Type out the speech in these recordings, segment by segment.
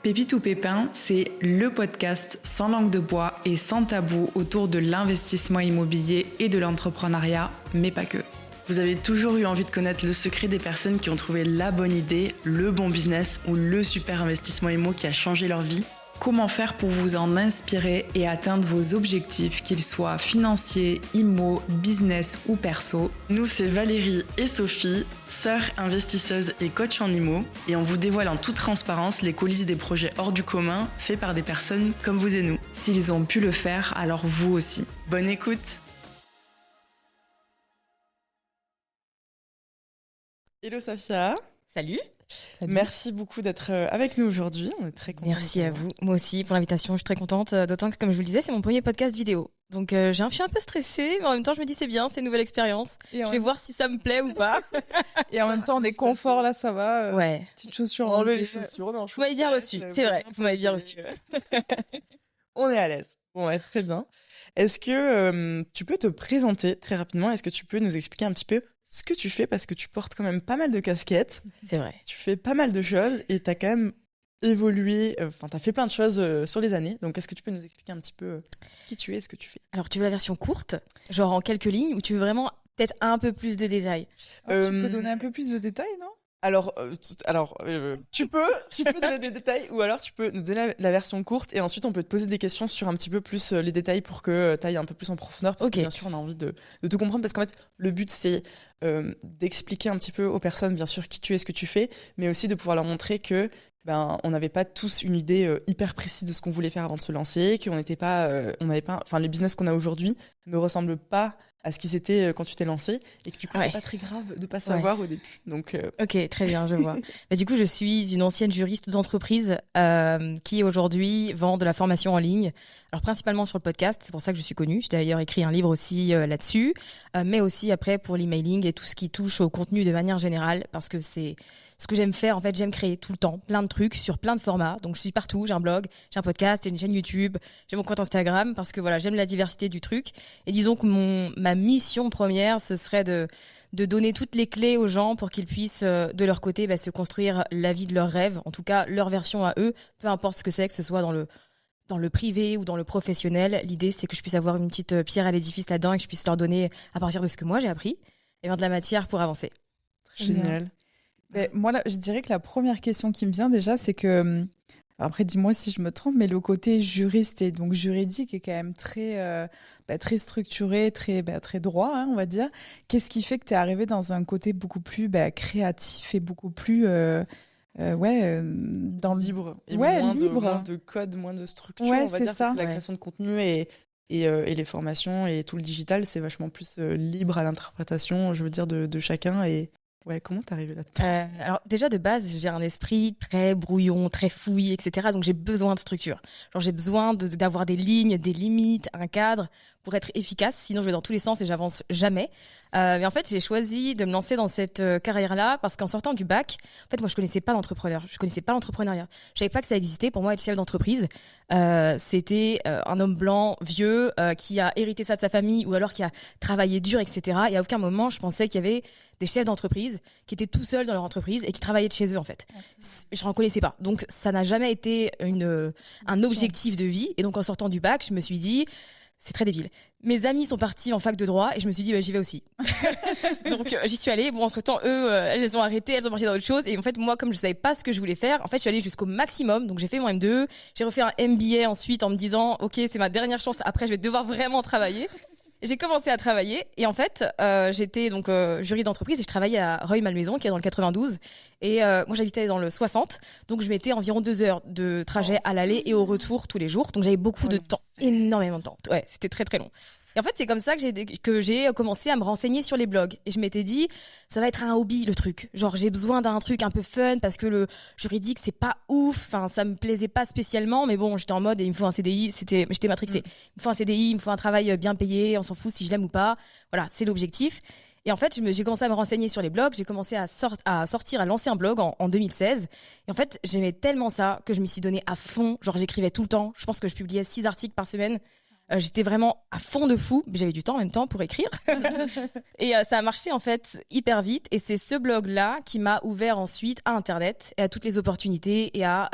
Pépite ou Pépin, c'est le podcast sans langue de bois et sans tabou autour de l'investissement immobilier et de l'entrepreneuriat, mais pas que. Vous avez toujours eu envie de connaître le secret des personnes qui ont trouvé la bonne idée, le bon business ou le super investissement immo qui a changé leur vie? Comment faire pour vous en inspirer et atteindre vos objectifs, qu'ils soient financiers, immo, business ou perso? Nous, c'est Valérie et Sophie, sœurs investisseuses et coach en immo, et on vous dévoile en toute transparence les coulisses des projets hors du commun faits par des personnes comme vous et nous. S'ils ont pu le faire, alors vous aussi. Bonne écoute! Hello Safia. Salut. Merci beaucoup d'être avec nous aujourd'hui. On est très contents. Merci à vous. Moi aussi pour l'invitation. Je suis très contente. D'autant que, comme je vous le disais, c'est mon premier podcast vidéo. Donc, je suis un peu stressée, mais en même temps, je me dis c'est bien, c'est une nouvelle expérience. Je vais voir si ça me plaît ou pas. Et en même temps, on est confort là, ça va. Ouais. Petites chaussures. Enlever les chaussures. Vous m'avez bien reçu. C'est vrai. Vous m'avez bien reçu. On est à l'aise. Bon, ouais, très bien. Est-ce que tu peux te présenter très rapidement? Est-ce que tu peux nous expliquer un petit peu ce que tu fais? Parce que tu portes quand même pas mal de casquettes. C'est vrai. Tu fais pas mal de choses et tu as quand même évolué, tu as fait plein de choses sur les années. Donc, est-ce que tu peux nous expliquer un petit peu qui tu es, ce que tu fais? Alors, tu veux la version courte, genre en quelques lignes, ou tu veux vraiment peut-être un peu plus de détails? Tu peux donner un peu plus de détails, non? Alors, tu peux donner des détails ou alors tu peux nous donner la version courte et ensuite on peut te poser des questions sur un petit peu plus les détails pour que tu ailles un peu plus en profondeur parce que bien sûr on a envie de tout comprendre parce qu'en fait le but c'est d'expliquer un petit peu aux personnes bien sûr qui tu es, ce que tu fais, mais aussi de pouvoir leur montrer que on n'avait pas tous une idée hyper précise de ce qu'on voulait faire avant de se lancer, qu'on n'était pas, les business qu'on a aujourd'hui ne ressemblent pas à ce qu'ils étaient quand tu t'es lancé et que du coup c'est pas très grave de pas savoir au début. Donc Ok, très bien, je vois. Du coup, je suis une ancienne juriste d'entreprise qui aujourd'hui vend de la formation en ligne. Alors principalement sur le podcast, c'est pour ça que je suis connue. J'ai d'ailleurs écrit un livre aussi là-dessus, mais aussi après pour l'emailing et tout ce qui touche au contenu de manière générale, parce que c'est ce que j'aime faire. En fait, j'aime créer tout le temps plein de trucs sur plein de formats. Donc je suis partout, j'ai un blog, j'ai un podcast, j'ai une chaîne YouTube, j'ai mon compte Instagram parce que voilà, j'aime la diversité du truc. Et disons que ma mission première, ce serait de donner toutes les clés aux gens pour qu'ils puissent de leur côté se construire la vie de leurs rêves, en tout cas leur version à eux, peu importe ce que c'est, que ce soit dans le privé ou dans le professionnel. L'idée, c'est que je puisse avoir une petite pierre à l'édifice là-dedans et que je puisse leur donner, à partir de ce que moi j'ai appris, de la matière pour avancer. Génial. Mais moi, là, je dirais que la première question qui me vient déjà, c'est que, après dis-moi si je me trompe, mais le côté juriste et donc juridique est quand même très structuré, très droit, hein, on va dire. Qu'est-ce qui fait que tu es arrivé dans un côté beaucoup plus créatif et beaucoup plus dans libre et libre. Moins de code, moins de structure, ouais, on va dire, ça. parce que la création de contenu et les formations et tout le digital, c'est vachement plus libre à l'interprétation, je veux dire, de chacun. Et ouais, comment t'es arrivée là-dedans? Alors déjà de base, j'ai un esprit très brouillon, très fouillis, etc. Donc j'ai besoin de structure. Genre j'ai besoin d'avoir des lignes, des limites, un cadre pour être efficace. Sinon je vais dans tous les sens et j'avance jamais. Mais en fait j'ai choisi de me lancer dans cette carrière-là parce qu'en sortant du bac, en fait moi je connaissais pas l'entrepreneuriat. Je savais pas que ça existait. Pour moi être chef d'entreprise, c'était un homme blanc vieux qui a hérité ça de sa famille ou alors qui a travaillé dur, etc. Et à aucun moment je pensais qu'il y avait des chefs d'entreprise qui étaient tout seuls dans leur entreprise et qui travaillaient de chez eux en fait. Je n'en connaissais pas. Donc ça n'a jamais été un objectif de vie. Et donc en sortant du bac, je me suis dit, c'est très débile. Mes amis sont partis en fac de droit et je me suis dit, j'y vais aussi. Donc j'y suis allée. Bon, entre-temps, eux, elles ont arrêté, elles sont parties dans autre chose. Et en fait, moi, comme je savais pas ce que je voulais faire, en fait, je suis allée jusqu'au maximum. Donc j'ai fait mon M2, j'ai refait un MBA ensuite en me disant, ok, c'est ma dernière chance. Après, je vais devoir vraiment travailler. J'ai commencé à travailler et en fait, j'étais donc juriste d'entreprise et je travaillais à Rueil-Malmaison qui est dans le 92 et moi j'habitais dans le 60, donc je mettais environ 2 heures de trajet à l'aller et au retour tous les jours, donc j'avais beaucoup de temps, énormément de temps. Ouais, c'était très très long. Et en fait, c'est comme ça que j'ai commencé à me renseigner sur les blogs. Et je m'étais dit, ça va être un hobby, le truc. Genre, j'ai besoin d'un truc un peu fun parce que le juridique, c'est pas ouf. Enfin, ça me plaisait pas spécialement. Mais bon, j'étais en mode, il me faut un CDI. J'étais matrixée. Il me faut un CDI, il me faut un travail bien payé. On s'en fout si je l'aime ou pas. Voilà, c'est l'objectif. Et en fait, j'ai commencé à me renseigner sur les blogs. J'ai commencé à lancer un blog en 2016. Et en fait, j'aimais tellement ça que je m'y suis donnée à fond. Genre, j'écrivais tout le temps. Je pense que je publiais 6 articles par semaine. J'étais vraiment à fond de fou, mais j'avais du temps en même temps pour écrire. Et ça a marché en fait hyper vite. Et c'est ce blog-là qui m'a ouvert ensuite à Internet et à toutes les opportunités et à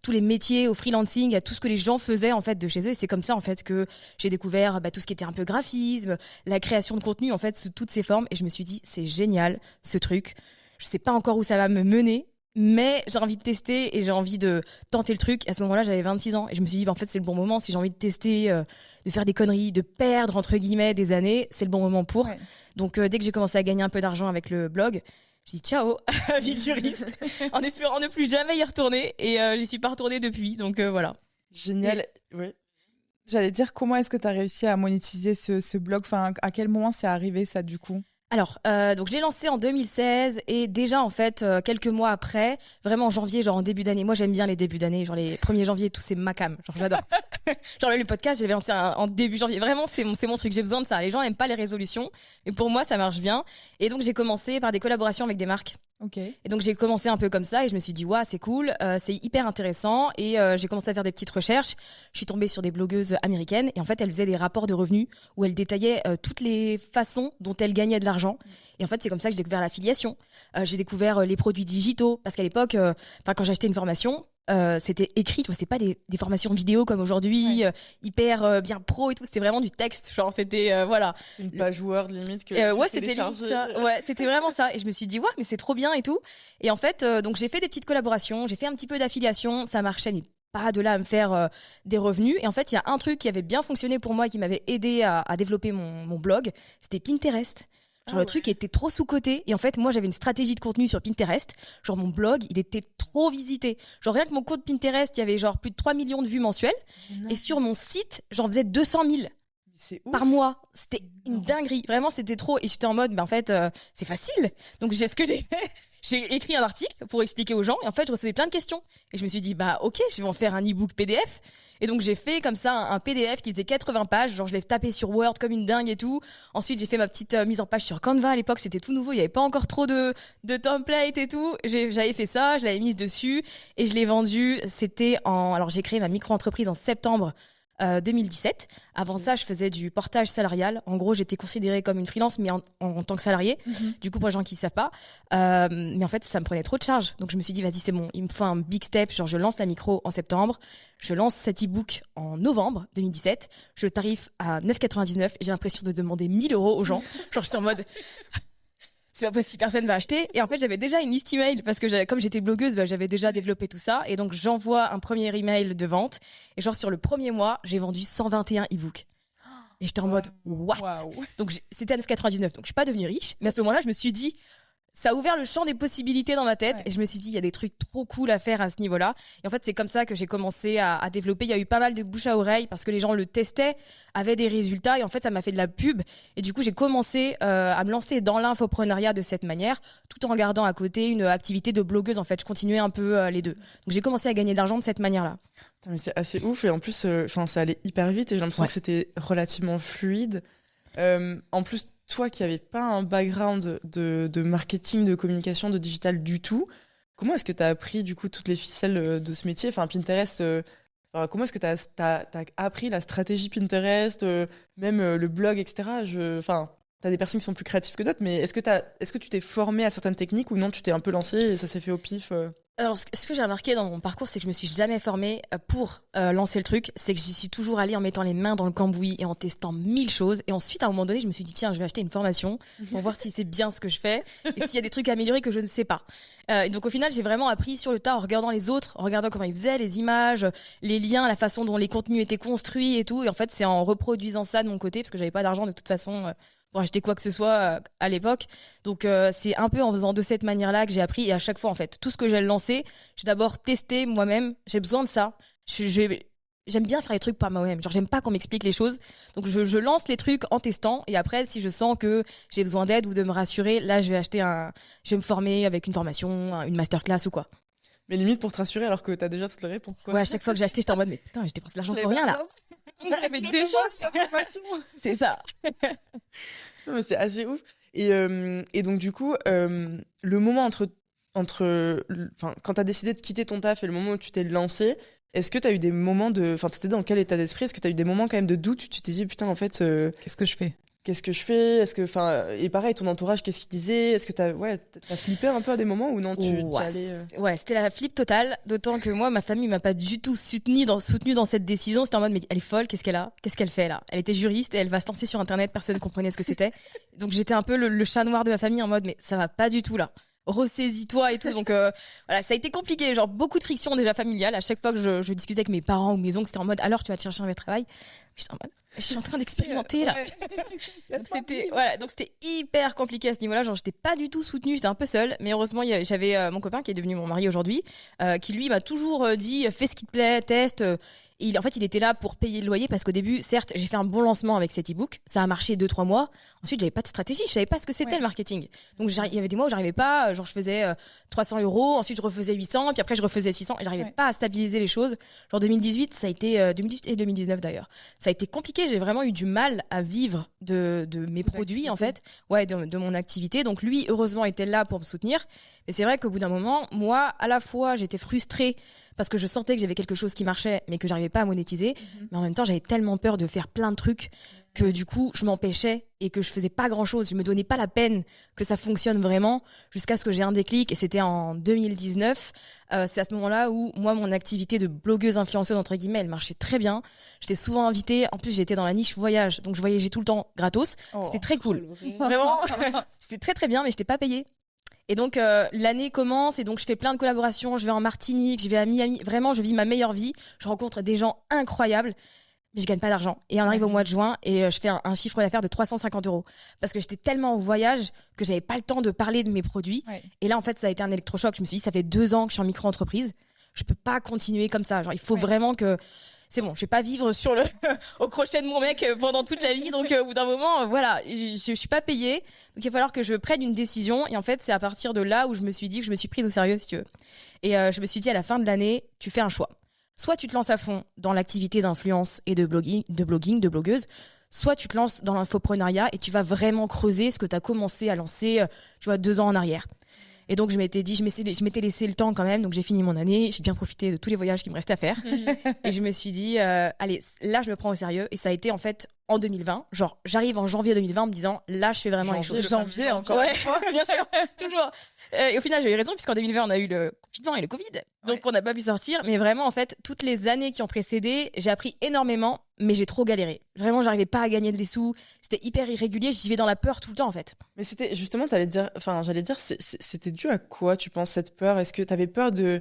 tous les métiers, au freelancing, à tout ce que les gens faisaient en fait de chez eux. Et c'est comme ça en fait que j'ai découvert tout ce qui était un peu graphisme, la création de contenu en fait sous toutes ses formes. Et je me suis dit c'est génial ce truc. Je sais pas encore où ça va me mener. Mais j'ai envie de tester et j'ai envie de tenter le truc. À ce moment-là, j'avais 26 ans et je me suis dit, en fait, c'est le bon moment. Si j'ai envie de tester, de faire des conneries, de perdre, entre guillemets, des années, c'est le bon moment pour. Ouais. Donc, dès que j'ai commencé à gagner un peu d'argent avec le blog, j'ai dit ciao, vie de juriste, en espérant ne plus jamais y retourner. Et j'y suis pas retournée depuis. Donc, voilà. Génial. Oui. J'allais dire, comment est-ce que tu as réussi à monétiser ce blog? Enfin, à quel moment c'est arrivé, ça, du coup? Alors, donc je l'ai lancé en 2016 et déjà en fait quelques mois après, vraiment en janvier, genre en début d'année. Moi j'aime bien les débuts d'année, genre les 1er janvier, tout c'est ma cam, genre j'adore. Genre même le podcast, je l'avais lancé en début janvier. Vraiment c'est mon truc, j'ai besoin de ça. Les gens n'aiment pas les résolutions, mais pour moi ça marche bien. Et donc j'ai commencé par des collaborations avec des marques. Okay. Et donc j'ai commencé un peu comme ça et je me suis dit ouais c'est cool, c'est hyper intéressant et j'ai commencé à faire des petites recherches. Je suis tombée sur des blogueuses américaines et en fait elles faisaient des rapports de revenus où elles détaillaient toutes les façons dont elles gagnaient de l'argent. Et en fait c'est comme ça que j'ai découvert l'affiliation. J'ai découvert les produits digitaux parce qu'à l'époque, quand j'achetais une formation, c'était écrit, tu vois, c'est pas des formations vidéo comme aujourd'hui, ouais. Hyper bien pro et tout, c'était vraiment du texte, genre c'était voilà. Une page Word limite que ouais, c'était limite ça. Ouais, c'était vraiment ça et je me suis dit ouais, mais c'est trop bien et tout. Et en fait donc j'ai fait des petites collaborations, j'ai fait un petit peu d'affiliation, ça marchait mais pas de là à me faire des revenus. Et en fait, il y a un truc qui avait bien fonctionné pour moi et qui m'avait aidé à développer mon blog, c'était Pinterest. Genre le truc était trop sous-coté et en fait moi j'avais une stratégie de contenu sur Pinterest, genre mon blog il était trop visité, genre rien que mon compte Pinterest il y avait genre plus de 3 millions de vues mensuelles et sur mon site j'en faisais 200 000 par mois, c'était une dinguerie, vraiment c'était trop et j'étais en mode en fait c'est facile, donc ce que j'ai fait, j'ai écrit un article pour expliquer aux gens et en fait je recevais plein de questions et je me suis dit ok je vais en faire un e-book PDF. Et donc j'ai fait comme ça un PDF qui faisait 80 pages, genre je l'ai tapé sur Word comme une dingue et tout. Ensuite j'ai fait ma petite mise en page sur Canva, à l'époque c'était tout nouveau, il y avait pas encore trop de templates et tout. J'avais fait ça, je l'avais mise dessus et je l'ai vendu. Alors j'ai créé ma micro-entreprise en septembre 2017. Avant ça, je faisais du portage salarial. En gros, j'étais considérée comme une freelance, mais en tant que salariée. Du coup, pour les gens qui ne savent pas. Mais en fait, ça me prenait trop de charge. Donc, je me suis dit, vas-y, c'est bon. Il me faut un big step. Genre, je lance la micro en septembre. Je lance cet e-book en novembre 2017. Je le tarif à 9,99. J'ai l'impression de demander 1 000 € aux gens. Genre, je suis en mode... c'est pas possible, personne va acheter. Et en fait, j'avais déjà une liste email parce que comme j'étais blogueuse, j'avais déjà développé tout ça. Et donc, j'envoie un premier email de vente. Et genre, sur le premier mois, j'ai vendu 121 e-books. Et j'étais en mode, what? Wow. Donc, c'était à 9,99. Donc, je suis pas devenue riche. Mais à ce moment-là, je me suis dit, ça a ouvert le champ des possibilités dans ma tête. Ouais. Et je me suis dit, il y a des trucs trop cool à faire à ce niveau-là. Et en fait, c'est comme ça que j'ai commencé à développer. Il y a eu pas mal de bouche à oreille parce que les gens le testaient, avaient des résultats. Et en fait, ça m'a fait de la pub. Et du coup, j'ai commencé à me lancer dans l'infoprenariat de cette manière, tout en gardant à côté une activité de blogueuse. En fait, je continuais un peu les deux. Donc, j'ai commencé à gagner de l'argent de cette manière-là. Putain, mais c'est assez ouf. Et en plus, ça allait hyper vite. Et j'ai l'impression que c'était relativement fluide. En plus, toi qui n'avais pas un background de marketing, de communication, de digital du tout, comment est-ce que tu as appris du coup toutes les ficelles de ce métier? Enfin, Pinterest, comment est-ce que tu as appris la stratégie Pinterest, même le blog, etc. Enfin, tu as des personnes qui sont plus créatives que d'autres, mais est-ce que tu t'es formé à certaines techniques ou non, tu t'es un peu lancé et ça s'est fait au pif Alors, ce que j'ai remarqué dans mon parcours, c'est que je me suis jamais formée pour lancer le truc. C'est que j'y suis toujours allée en mettant les mains dans le cambouis et en testant 1000 choses. Et ensuite, à un moment donné, je me suis dit, tiens, je vais acheter une formation pour voir si c'est bien ce que je fais et s'il y a des trucs à améliorer que je ne sais pas. Et donc, au final, j'ai vraiment appris sur le tas en regardant les autres, en regardant comment ils faisaient, les images, les liens, la façon dont les contenus étaient construits et tout. Et en fait, c'est en reproduisant ça de mon côté, parce que j'avais pas d'argent de toute façon pour acheter quoi que ce soit à l'époque. Donc c'est un peu en faisant de cette manière-là que j'ai appris. Et à chaque fois, en fait, tout ce que j'ai lancé, j'ai d'abord testé moi-même. J'ai besoin de ça. J'aime bien faire les trucs par moi-même. Genre, j'aime pas qu'on m'explique les choses. Donc je lance les trucs en testant. Et après, si je sens que j'ai besoin d'aide ou de me rassurer, là, je vais me former avec une formation, une masterclass ou quoi. Mais limite pour te rassurer alors que t'as déjà toutes les réponses, quoi. Ouais, à chaque fois que j'ai acheté, j'étais en mode, mais putain, j'ai dépensé de l'argent pour rien, là. Mais déjà, cette information. C'est ça. Non, mais c'est assez ouf. Et donc, du coup, le moment quand t'as décidé de quitter ton taf et le moment où tu t'es lancé, Est-ce que tu as eu des moments enfin, tu étais dans quel état d'esprit? Est-ce que tu as eu des moments quand même de doute où tu t'es dit, putain, en fait, Qu'est-ce que je fais? qu'est-ce que je fais? Est-ce que, enfin, et pareil, ton entourage, qu'est-ce qu'il disait? Est-ce que t'as flippé un peu à des moments ou non, tu allais. Ouais, c'était la flip totale. D'autant que moi, ma famille m'a pas du tout soutenu dans cette décision. C'était en mode, mais elle est folle, qu'est-ce qu'elle a? Qu'est-ce qu'elle fait là? Elle était juriste et elle va se lancer sur Internet, personne ne comprenait ce que c'était. Donc j'étais un peu le chat noir de ma famille en mode, mais ça va pas du tout là. Ressaisis-toi et tout. Donc voilà, ça a été compliqué, genre beaucoup de friction déjà familiale. À chaque fois que je discutais avec mes parents ou mes oncles, c'était en mode, alors tu vas te chercher un vrai travail? J'étais en mode, je suis en train d'expérimenter là. Donc c'était hyper compliqué à ce niveau-là. Genre j'étais pas du tout soutenue, j'étais un peu seule. Mais heureusement j'avais mon copain qui est devenu mon mari aujourd'hui, qui lui m'a toujours dit, fais ce qui te plaît, teste. Et en fait, il était là pour payer le loyer parce qu'au début, certes, j'ai fait un bon lancement avec cet e-book. Ça a marché 2-3 mois. Ensuite, j'avais pas de stratégie. Je savais pas ce que c'était le marketing. Donc, il y avait des mois où j'arrivais pas. Genre, je faisais 300 €. Ensuite, je refaisais 800. Puis après, je refaisais 600. Et j'arrivais pas à stabiliser les choses. Genre, 2018, ça a été, 2018 et 2019 d'ailleurs. Ça a été compliqué. J'ai vraiment eu du mal à vivre de mes produits, en fait. Ouais, de mon activité. Donc, lui, heureusement, était là pour me soutenir. Mais c'est vrai qu'au bout d'un moment, moi, à la fois, j'étais frustrée parce que je sentais que j'avais quelque chose qui marchait, mais que j'arrivais pas à monétiser. Mais en même temps, j'avais tellement peur de faire plein de trucs que du coup, je m'empêchais et que je faisais pas grand-chose. Je me donnais pas la peine que ça fonctionne vraiment jusqu'à ce que j'ai un déclic. Et c'était en 2019. C'est à ce moment-là où moi, mon activité de blogueuse influenceuse, entre guillemets, elle marchait très bien. J'étais souvent invitée. En plus, j'étais dans la niche voyage. Donc, je voyageais tout le temps gratos. C'était très cool. Vraiment. C'était très, très bien, mais j'étais pas payée. Et donc l'année commence et donc je fais plein de collaborations, je vais en Martinique, je vais à Miami, vraiment je vis ma meilleure vie, je rencontre des gens incroyables, mais je gagne pas d'argent. Et on arrive au mois de juin et je fais un chiffre d'affaires de 350 € parce que j'étais tellement au voyage que j'avais pas le temps de parler de mes produits. Et là en fait ça a été un électrochoc, je me suis dit ça fait 2 ans que je suis en micro-entreprise, je peux pas continuer comme ça, genre il faut vraiment que c'est bon, je vais pas vivre au crochet de mon mec pendant toute la vie. Donc, au bout d'un moment, voilà, je suis pas payée. Donc, il va falloir que je prenne une décision. Et en fait, c'est à partir de là où je me suis dit que je me suis prise au sérieux, si tu veux. Et je me suis dit, à la fin de l'année, tu fais un choix. Soit tu te lances à fond dans l'activité d'influence et de blogging, de blogueuse. Soit tu te lances dans l'infoprenariat et tu vas vraiment creuser ce que tu as commencé à lancer, tu vois, 2 ans en arrière. Et donc, je m'étais dit, je m'étais laissé le temps quand même. Donc, j'ai fini mon année. J'ai bien profité de tous les voyages qui me restaient à faire. Et je me suis dit, allez, là, je me prends au sérieux. Et ça a été, en fait, en 2020. Genre, j'arrive en janvier 2020 en me disant, là, je fais vraiment les choses. Janvier encore. Ouais, bien sûr, toujours. Et au final, j'ai eu raison, puisqu'en 2020, on a eu le confinement et le Covid. Donc, on n'a pas pu sortir. Mais vraiment, en fait, toutes les années qui ont précédé, j'ai appris énormément, mais j'ai trop galéré. Vraiment, j'arrivais pas à gagner des sous. C'était hyper irrégulier. J'y vais dans la peur tout le temps, en fait. Mais c'était justement, j'allais dire, c'était dû à quoi, tu penses, cette peur? Est-ce que t'avais peur de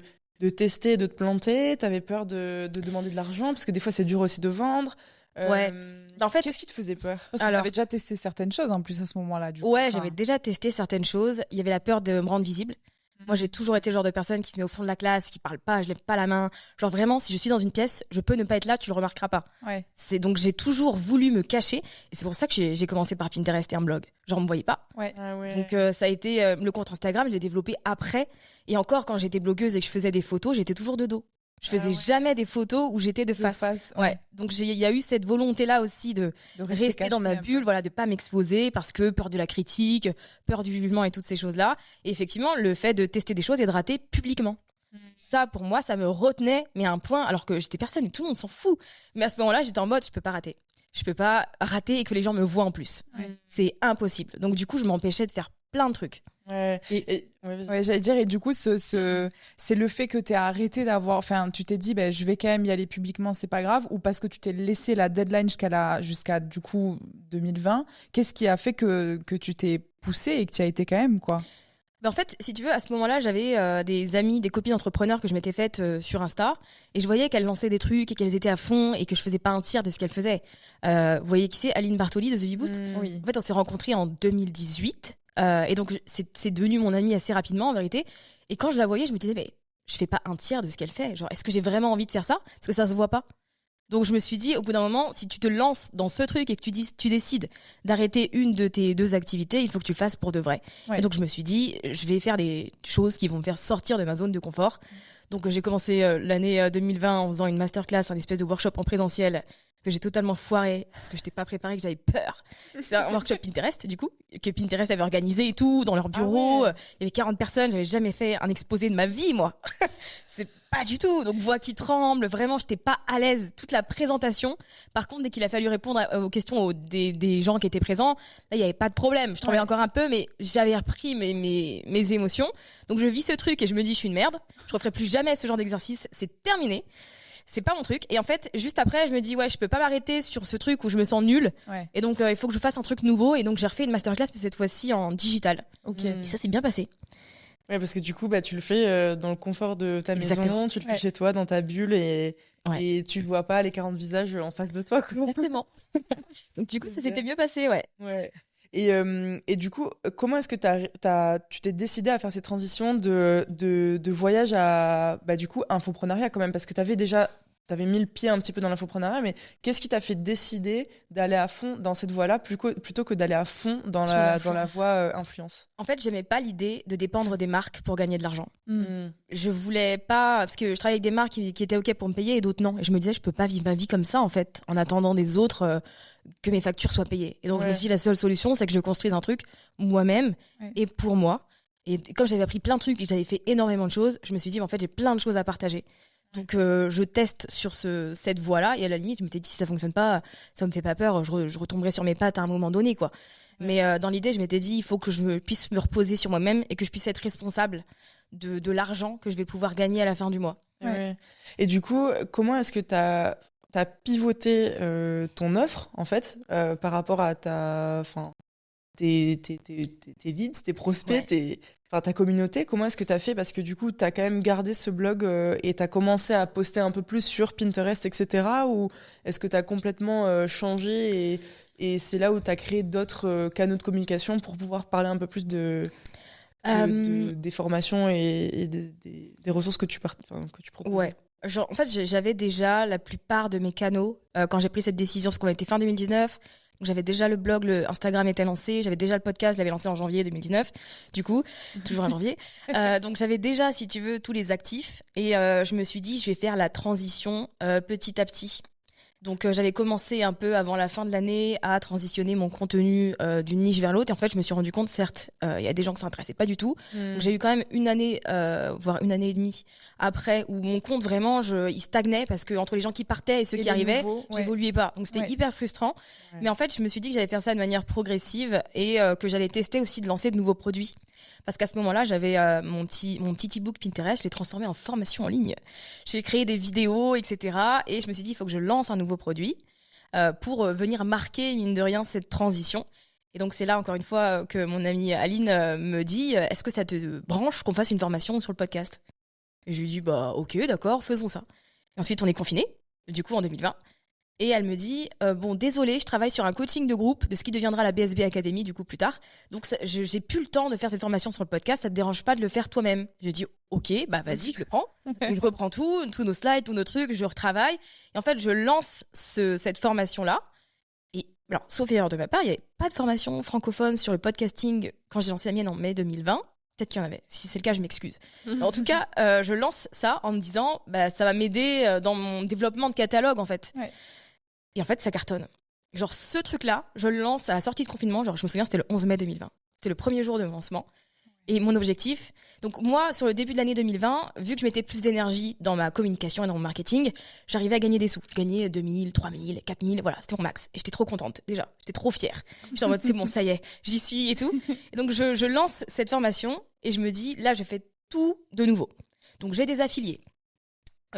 tester, de te planter? T'avais peur de demander de l'argent? Parce que des fois, c'est dur aussi de vendre. Ouais. En fait, qu'est-ce qui te faisait peur? Parce que tu avais déjà testé certaines choses en plus à ce moment-là. Du coup. Ouais, j'avais déjà testé certaines choses. Il y avait la peur de me rendre visible. Moi, j'ai toujours été le genre de personne qui se met au fond de la classe, qui parle pas, je lève pas la main. Genre vraiment, si je suis dans une pièce, je peux ne pas être là, tu le remarqueras pas. Ouais. Donc j'ai toujours voulu me cacher, et c'est pour ça que j'ai commencé par Pinterest et un blog. Genre on me voyait pas. Ouais. Ah ouais. Donc ça a été le compte Instagram, je l'ai développé après. Et encore, quand j'étais blogueuse et que je faisais des photos, j'étais toujours de dos. Je faisais jamais des photos où j'étais de face. Ouais. Donc il y a eu cette volonté-là aussi de rester dans ma bulle, voilà, de pas m'exposer parce que peur de la critique, peur du jugement et toutes ces choses-là. Et effectivement, le fait de tester des choses et de rater publiquement. Ça, pour moi, ça me retenait, mais à un point, alors que j'étais personne et tout le monde s'en fout. Mais à ce moment-là, j'étais en mode, je peux pas rater. Je peux pas rater et que les gens me voient en plus. C'est impossible. Donc du coup, je m'empêchais de faire plein de trucs. Ouais. Ouais, j'allais dire, et du coup, c'est le fait que tu as arrêté d'avoir, enfin, tu t'es dit, ben, je vais quand même y aller publiquement, c'est pas grave, ou parce que tu t'es laissé la deadline jusqu'à du coup 2020. Qu'est-ce qui a fait que tu t'es poussé et que tu y as été quand même, quoi? En fait, si tu veux, à ce moment-là, j'avais des amis, des copines entrepreneurs que je m'étais faites sur Insta, et je voyais qu'elles lançaient des trucs et qu'elles étaient à fond et que je faisais pas un tiers de ce qu'elles faisaient. Vous voyez qui c'est? Aline Bartoli de The Bee Boost. Oui. En fait, on s'est rencontrés en 2018. Et donc, c'est devenu mon amie assez rapidement, en vérité. Et quand je la voyais, je me disais, mais je fais pas un tiers de ce qu'elle fait. Genre, est-ce que j'ai vraiment envie de faire ça? Parce que ça se voit pas. Donc, je me suis dit, au bout d'un moment, si tu te lances dans ce truc et que tu décides d'arrêter une de tes 2 activités, il faut que tu le fasses pour de vrai. Ouais. Et donc, je me suis dit, je vais faire des choses qui vont me faire sortir de ma zone de confort. Donc, j'ai commencé l'année 2020 en faisant une masterclass, un espèce de workshop en présentiel que j'ai totalement foiré parce que je n'étais pas préparée, que j'avais peur. C'était un workshop Pinterest, du coup, que Pinterest avait organisé et tout, dans leur bureau. Ah ouais. Il y avait 40 personnes, j'avais jamais fait un exposé de ma vie, moi. C'est pas du tout. Donc, voix qui tremble, vraiment, j'étais pas à l'aise. Toute la présentation. Par contre, dès qu'il a fallu répondre aux questions des gens qui étaient présents, là, il y avait pas de problème. Je tremblais encore un peu, mais j'avais repris mes émotions. Donc, je vis ce truc et je me dis, je suis une merde. Je referai plus jamais ce genre d'exercice. C'est terminé. C'est pas mon truc. Et en fait, juste après, je me dis, ouais, je peux pas m'arrêter sur ce truc où je me sens nulle. Ouais. Et donc, il faut que je fasse un truc nouveau. Et donc, j'ai refait une masterclass, mais cette fois-ci en digital. Ok. Et ça s'est bien passé. Ouais, parce que du coup, tu le fais dans le confort de ta Exactement. maison, tu le fais Ouais. chez toi, dans ta bulle, et Ouais. tu vois pas les 40 visages en face de toi, quoi. Exactement. Donc, du coup, ça s'était mieux passé, ouais. Ouais. Et du coup, comment est-ce que tu t'es décidé à faire ces transitions de voyage à, du coup, infoprenariat quand même? Parce que t'avais mis le pied un petit peu dans l'infoprenariat, mais qu'est-ce qui t'a fait décider d'aller à fond dans cette voie-là plutôt que d'aller à fond dans Sur la l'influence. voie influence? En fait, j'aimais pas l'idée de dépendre des marques pour gagner de l'argent. Mm. Je voulais pas, parce que je travaillais avec des marques qui étaient OK pour me payer et d'autres non. Et je me disais, je peux pas vivre ma vie comme ça, en fait, en attendant des autres que mes factures soient payées. Et donc, je me Ouais. suis dit, la seule solution, c'est que je construise un truc moi-même Ouais. et pour moi. Et comme j'avais appris plein de trucs et j'avais fait énormément de choses, je me suis dit, en fait, j'ai plein de choses à partager. Donc, je teste sur cette voie-là. Et à la limite, je m'étais dit, si ça fonctionne pas, ça me fait pas peur. Je retomberai sur mes pattes à un moment donné, quoi. Mais dans l'idée, je m'étais dit, il faut que puisse me reposer sur moi-même et que je puisse être responsable de l'argent que je vais pouvoir gagner à la fin du mois. Ouais. Ouais. Et du coup, comment est-ce que t'as pivoté ton offre, en fait, par rapport à tes leads, tes prospects, ta communauté? Comment est-ce que t'as fait? Parce que du coup, t'as quand même gardé ce blog et t'as commencé à poster un peu plus sur Pinterest, etc. Ou est-ce que t'as complètement changé et c'est là où t'as créé d'autres canaux de communication pour pouvoir parler un peu plus des formations et des ressources que tu proposes? Ouais. Genre, en fait, j'avais déjà la plupart de mes canaux quand j'ai pris cette décision, parce qu'on était fin 2019. Donc, j'avais déjà le blog, le Instagram était lancé, j'avais déjà le podcast, je l'avais lancé en janvier 2019, du coup, toujours en janvier. Donc, j'avais déjà, si tu veux, tous les actifs. Et je me suis dit, je vais faire la transition petit à petit. Donc, j'avais commencé un peu avant la fin de l'année à transitionner mon contenu d'une niche vers l'autre. Et en fait, je me suis rendu compte, certes, il y a des gens que ça n'intéressait pas du tout. Donc, j'ai eu quand même une année, voire une année et demie après, où mon compte, vraiment, il stagnait parce que entre les gens qui partaient et ceux qui arrivaient, j'évoluais pas. Donc, c'était hyper frustrant. Ouais. Mais en fait, je me suis dit que j'allais faire ça de manière progressive et que j'allais tester aussi de lancer de nouveaux produits. Parce qu'à ce moment-là, j'avais mon petit e-book Pinterest, je l'ai transformé en formation en ligne. J'ai créé des vidéos, etc. Et je me suis dit, il faut que je lance un nouveau produit pour venir marquer, mine de rien, cette transition. Et donc, c'est là, encore une fois, que mon amie Aline me dit, est-ce que ça te branche qu'on fasse une formation sur le podcast? Et je lui dis, ok, d'accord, faisons ça. Et ensuite, on est confinés, du coup, en 2020. Et elle me dit, bon, désolée, je travaille sur un coaching de groupe de ce qui deviendra la BSB Academy, du coup, plus tard. Donc, j'ai plus le temps de faire cette formation sur le podcast. Ça te dérange pas de le faire toi-même? J'ai dit, ok, vas-y, je le prends. Donc, je reprends tous nos slides, tous nos trucs, je retravaille. Et en fait, je lance cette formation-là. Et alors, sauf erreur de ma part, il n'y avait pas de formation francophone sur le podcasting quand j'ai lancé la mienne en mai 2020. Peut-être qu'il y en avait. Si c'est le cas, je m'excuse. En tout cas, je lance ça en me disant, ça va m'aider dans mon développement de catalogue, en fait. Ouais. Et en fait, ça cartonne. Genre, ce truc-là, je le lance à la sortie de confinement. Genre, je me souviens, c'était le 11 mai 2020. C'était le premier jour de mon lancement. Et mon objectif, donc moi, sur le début de l'année 2020, vu que je mettais plus d'énergie dans ma communication et dans mon marketing, j'arrivais à gagner des sous. Je gagnais 2000, 3000, 4000, voilà, c'était mon max. Et j'étais trop contente, déjà. J'étais trop fière. J'étais en mode, c'est bon, ça y est, j'y suis et tout. Et donc, je lance cette formation et je me dis, là, je fais tout de nouveau. Donc, j'ai des affiliés.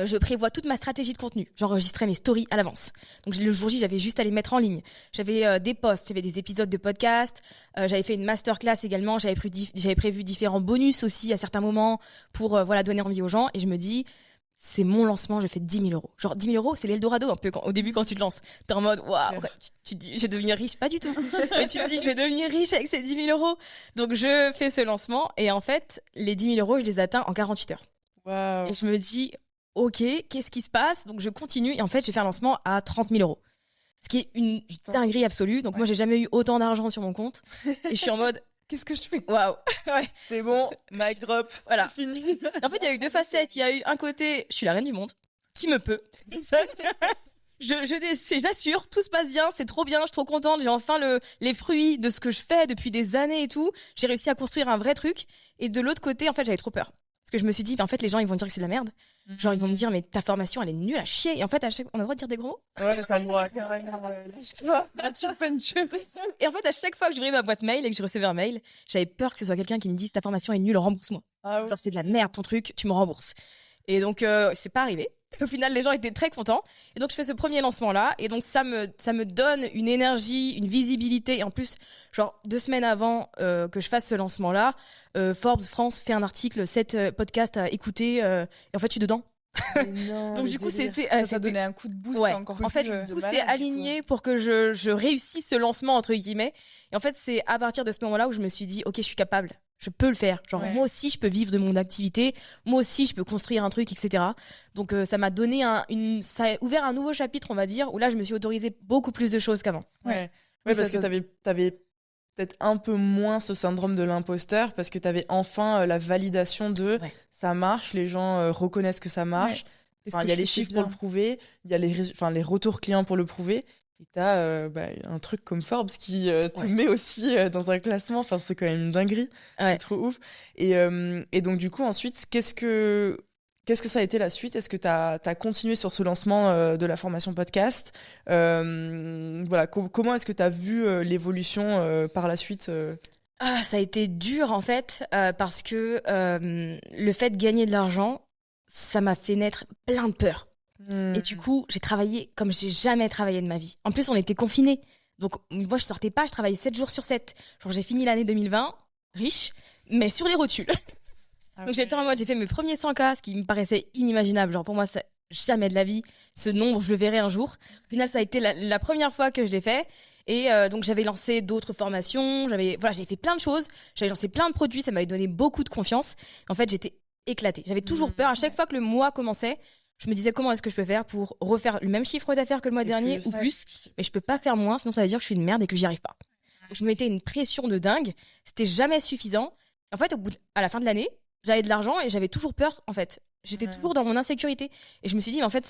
Je prévois toute ma stratégie de contenu. J'enregistrais mes stories à l'avance. Donc le jour J, j'avais juste à les mettre en ligne. J'avais des posts, j'avais des épisodes de podcast. J'avais fait une masterclass également. J'avais prévu différents bonus aussi à certains moments pour donner envie aux gens. Et je me dis, c'est mon lancement, je fais 10 000 euros. Genre 10 000 euros, c'est l'Eldorado un peu au début quand tu te lances. T'es en mode, waouh, tu te dis, je vais devenir riche. Pas du tout. Mais tu te dis, je vais devenir riche avec ces 10 000 euros. Donc je fais ce lancement. Et en fait, les 10 000 euros, je les atteins en 48 heures. Wow. Et je me dis, ok, qu'est-ce qui se passe? Donc je continue et en fait j'ai fait un lancement à 30 000 euros. Ce qui est une dinguerie absolue. Donc moi j'ai jamais eu autant d'argent sur mon compte. Et je suis en mode, Qu'est-ce que je fais? waouh. C'est bon, mic drop. Voilà. C'est fini. En fait il y a eu deux facettes. Il y a eu un côté, je suis la reine du monde, qui me peut. J'assure, tout se passe bien, c'est trop bien, je suis trop contente, j'ai enfin les fruits de ce que je fais depuis des années et tout. J'ai réussi à construire un vrai truc. Et de l'autre côté, en fait, j'avais trop peur. Parce que je me suis dit, en fait, les gens, ils vont dire que c'est de la merde. Genre, ils vont me dire, mais ta formation, elle est nulle à chier. Et en fait, on a le droit de dire des gros mots. Ouais, t'as le droit, carrément. Et en fait, à chaque fois que j'ouvrais ma boîte mail et que je recevais un mail, j'avais peur que ce soit quelqu'un qui me dise, ta formation est nulle, rembourse-moi. Ah oui. Genre, c'est de la merde ton truc, tu me rembourses. Et donc, c'est pas arrivé. Au final, les gens étaient très contents. Et donc, je fais ce premier lancement-là. Et donc, ça me donne une énergie, une visibilité. Et en plus, genre, 2 semaines avant que je fasse ce lancement-là, Forbes France fait un article, 7 podcasts à écouter. Et en fait, je suis dedans. Non, Donc, du coup, c'était... Ça t'a donné un coup de boost encore en fait, plus. tout s'est aligné pour que je réussisse ce lancement, entre guillemets. Et en fait, c'est à partir de ce moment-là où je me suis dit, OK, je suis capable. Je peux le faire. Genre, moi aussi, je peux vivre de mon activité. Moi aussi, je peux construire un truc, etc. Donc, ça m'a donné ça a ouvert un nouveau chapitre, on va dire, où là, je me suis autorisé beaucoup plus de choses qu'avant. Ouais, parce que t'avais peut-être un peu moins ce syndrome de l'imposteur, parce que t'avais enfin la validation de ça marche, les gens reconnaissent que ça marche. Enfin, il y a les chiffres pour le prouver, il y a les retours clients pour le prouver. Et t'as un truc comme Forbes qui te met aussi dans un classement. Enfin, c'est quand même une dinguerie. C'est trop ouf. Et donc, du coup, ensuite, qu'est-ce que ça a été la suite? Est-ce que t'as continué sur ce lancement de la formation podcast? Voilà, comment est-ce que t'as vu l'évolution par la suite Ça a été dur, en fait, parce que le fait de gagner de l'argent, ça m'a fait naître plein de peurs. Et du coup, j'ai travaillé comme j'ai jamais travaillé de ma vie. En plus, on était confinés. Donc, moi, je sortais pas, je travaillais 7 jours sur 7. Genre, j'ai fini l'année 2020, riche, mais sur les rotules. Donc, j'étais en mode, j'ai fait mes premiers 100K, ce qui me paraissait inimaginable. Genre, pour moi, jamais de la vie. Ce nombre, je le verrai un jour. Au final, ça a été la première fois que je l'ai fait. Et donc, j'avais lancé d'autres formations. J'ai fait plein de choses. J'avais lancé plein de produits. Ça m'avait donné beaucoup de confiance. En fait, j'étais éclatée. J'avais toujours peur. À chaque fois que le mois commençait, je me disais comment est-ce que je peux faire pour refaire le même chiffre d'affaires que le mois dernier ou plus, mais je peux pas faire moins, sinon ça veut dire que je suis une merde et que j'y arrive pas. Donc, je me mettais une pression de dingue, c'était jamais suffisant. En fait, à la fin de l'année, j'avais de l'argent et j'avais toujours peur, en fait. J'étais toujours dans mon insécurité. Et je me suis dit, mais en fait,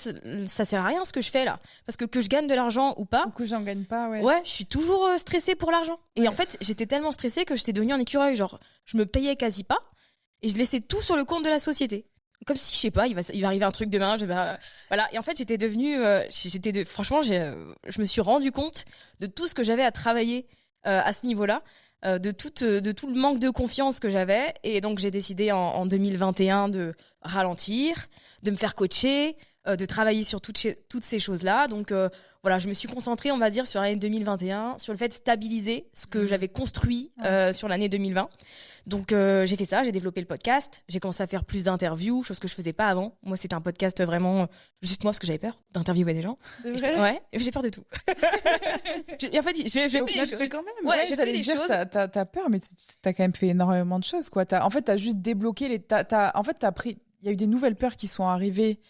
ça sert à rien ce que je fais là. Parce que je gagne de l'argent ou pas. Ou que j'en gagne pas, Ouais, je suis toujours stressée pour l'argent. Et en fait, j'étais tellement stressée que j'étais devenue un écureuil. Genre, je me payais quasi pas et je laissais tout sur le compte de la société. Comme si, je sais pas, il va arriver un truc demain. Voilà. Et en fait, j'étais devenue, franchement, je me suis rendu compte de tout ce que j'avais à travailler à ce niveau-là, de tout le manque de confiance que j'avais. Et donc, j'ai décidé en 2021 de ralentir, de me faire coacher, de travailler sur toutes ces choses-là. Donc, voilà, je me suis concentrée, on va dire, sur l'année 2021, sur le fait de stabiliser ce que j'avais construit sur l'année 2020. Donc, j'ai fait ça, j'ai développé le podcast, j'ai commencé à faire plus d'interviews, chose que je faisais pas avant. Moi, c'était un podcast vraiment juste moi, parce que j'avais peur d'interviewer des gens. C'est vrai? Ouais, j'ai peur de tout. En fait, je fais des choses. Quand même. Ouais, j'ai fait des choses. T'as peur, mais t'as quand même fait énormément de choses, quoi. En fait, t'as juste débloqué il y a eu des nouvelles peurs qui sont arrivées.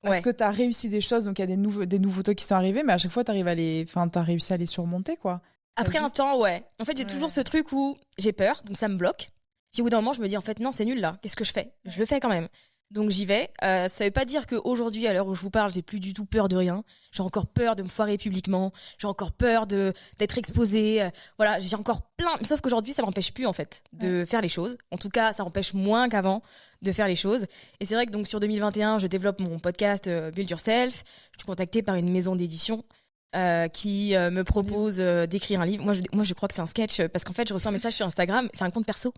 Parce que t'as réussi des choses, donc il y a des nouveautés qui sont arrivées, mais à chaque fois, t'as réussi à les surmonter, quoi. Après un temps, ouais. En fait, j'ai toujours ce truc où j'ai peur, donc ça me bloque. Puis au bout d'un moment, je me dis, en fait, non, c'est nul là. Qu'est-ce que je fais? Je le fais quand même. Donc j'y vais. Ça veut pas dire qu'aujourd'hui, à l'heure où je vous parle, j'ai plus du tout peur de rien. J'ai encore peur de me foirer publiquement. J'ai encore peur d'être exposée. Voilà, j'ai encore plein. Sauf qu'aujourd'hui, ça m'empêche plus en fait de faire les choses. En tout cas, ça empêche moins qu'avant de faire les choses. Et c'est vrai que donc sur 2021, je développe mon podcast Build Yourself. Je suis contactée par une maison d'édition qui me propose d'écrire un livre. Moi, je crois que c'est un sketch parce qu'en fait, je reçois un message sur Instagram. C'est un compte perso.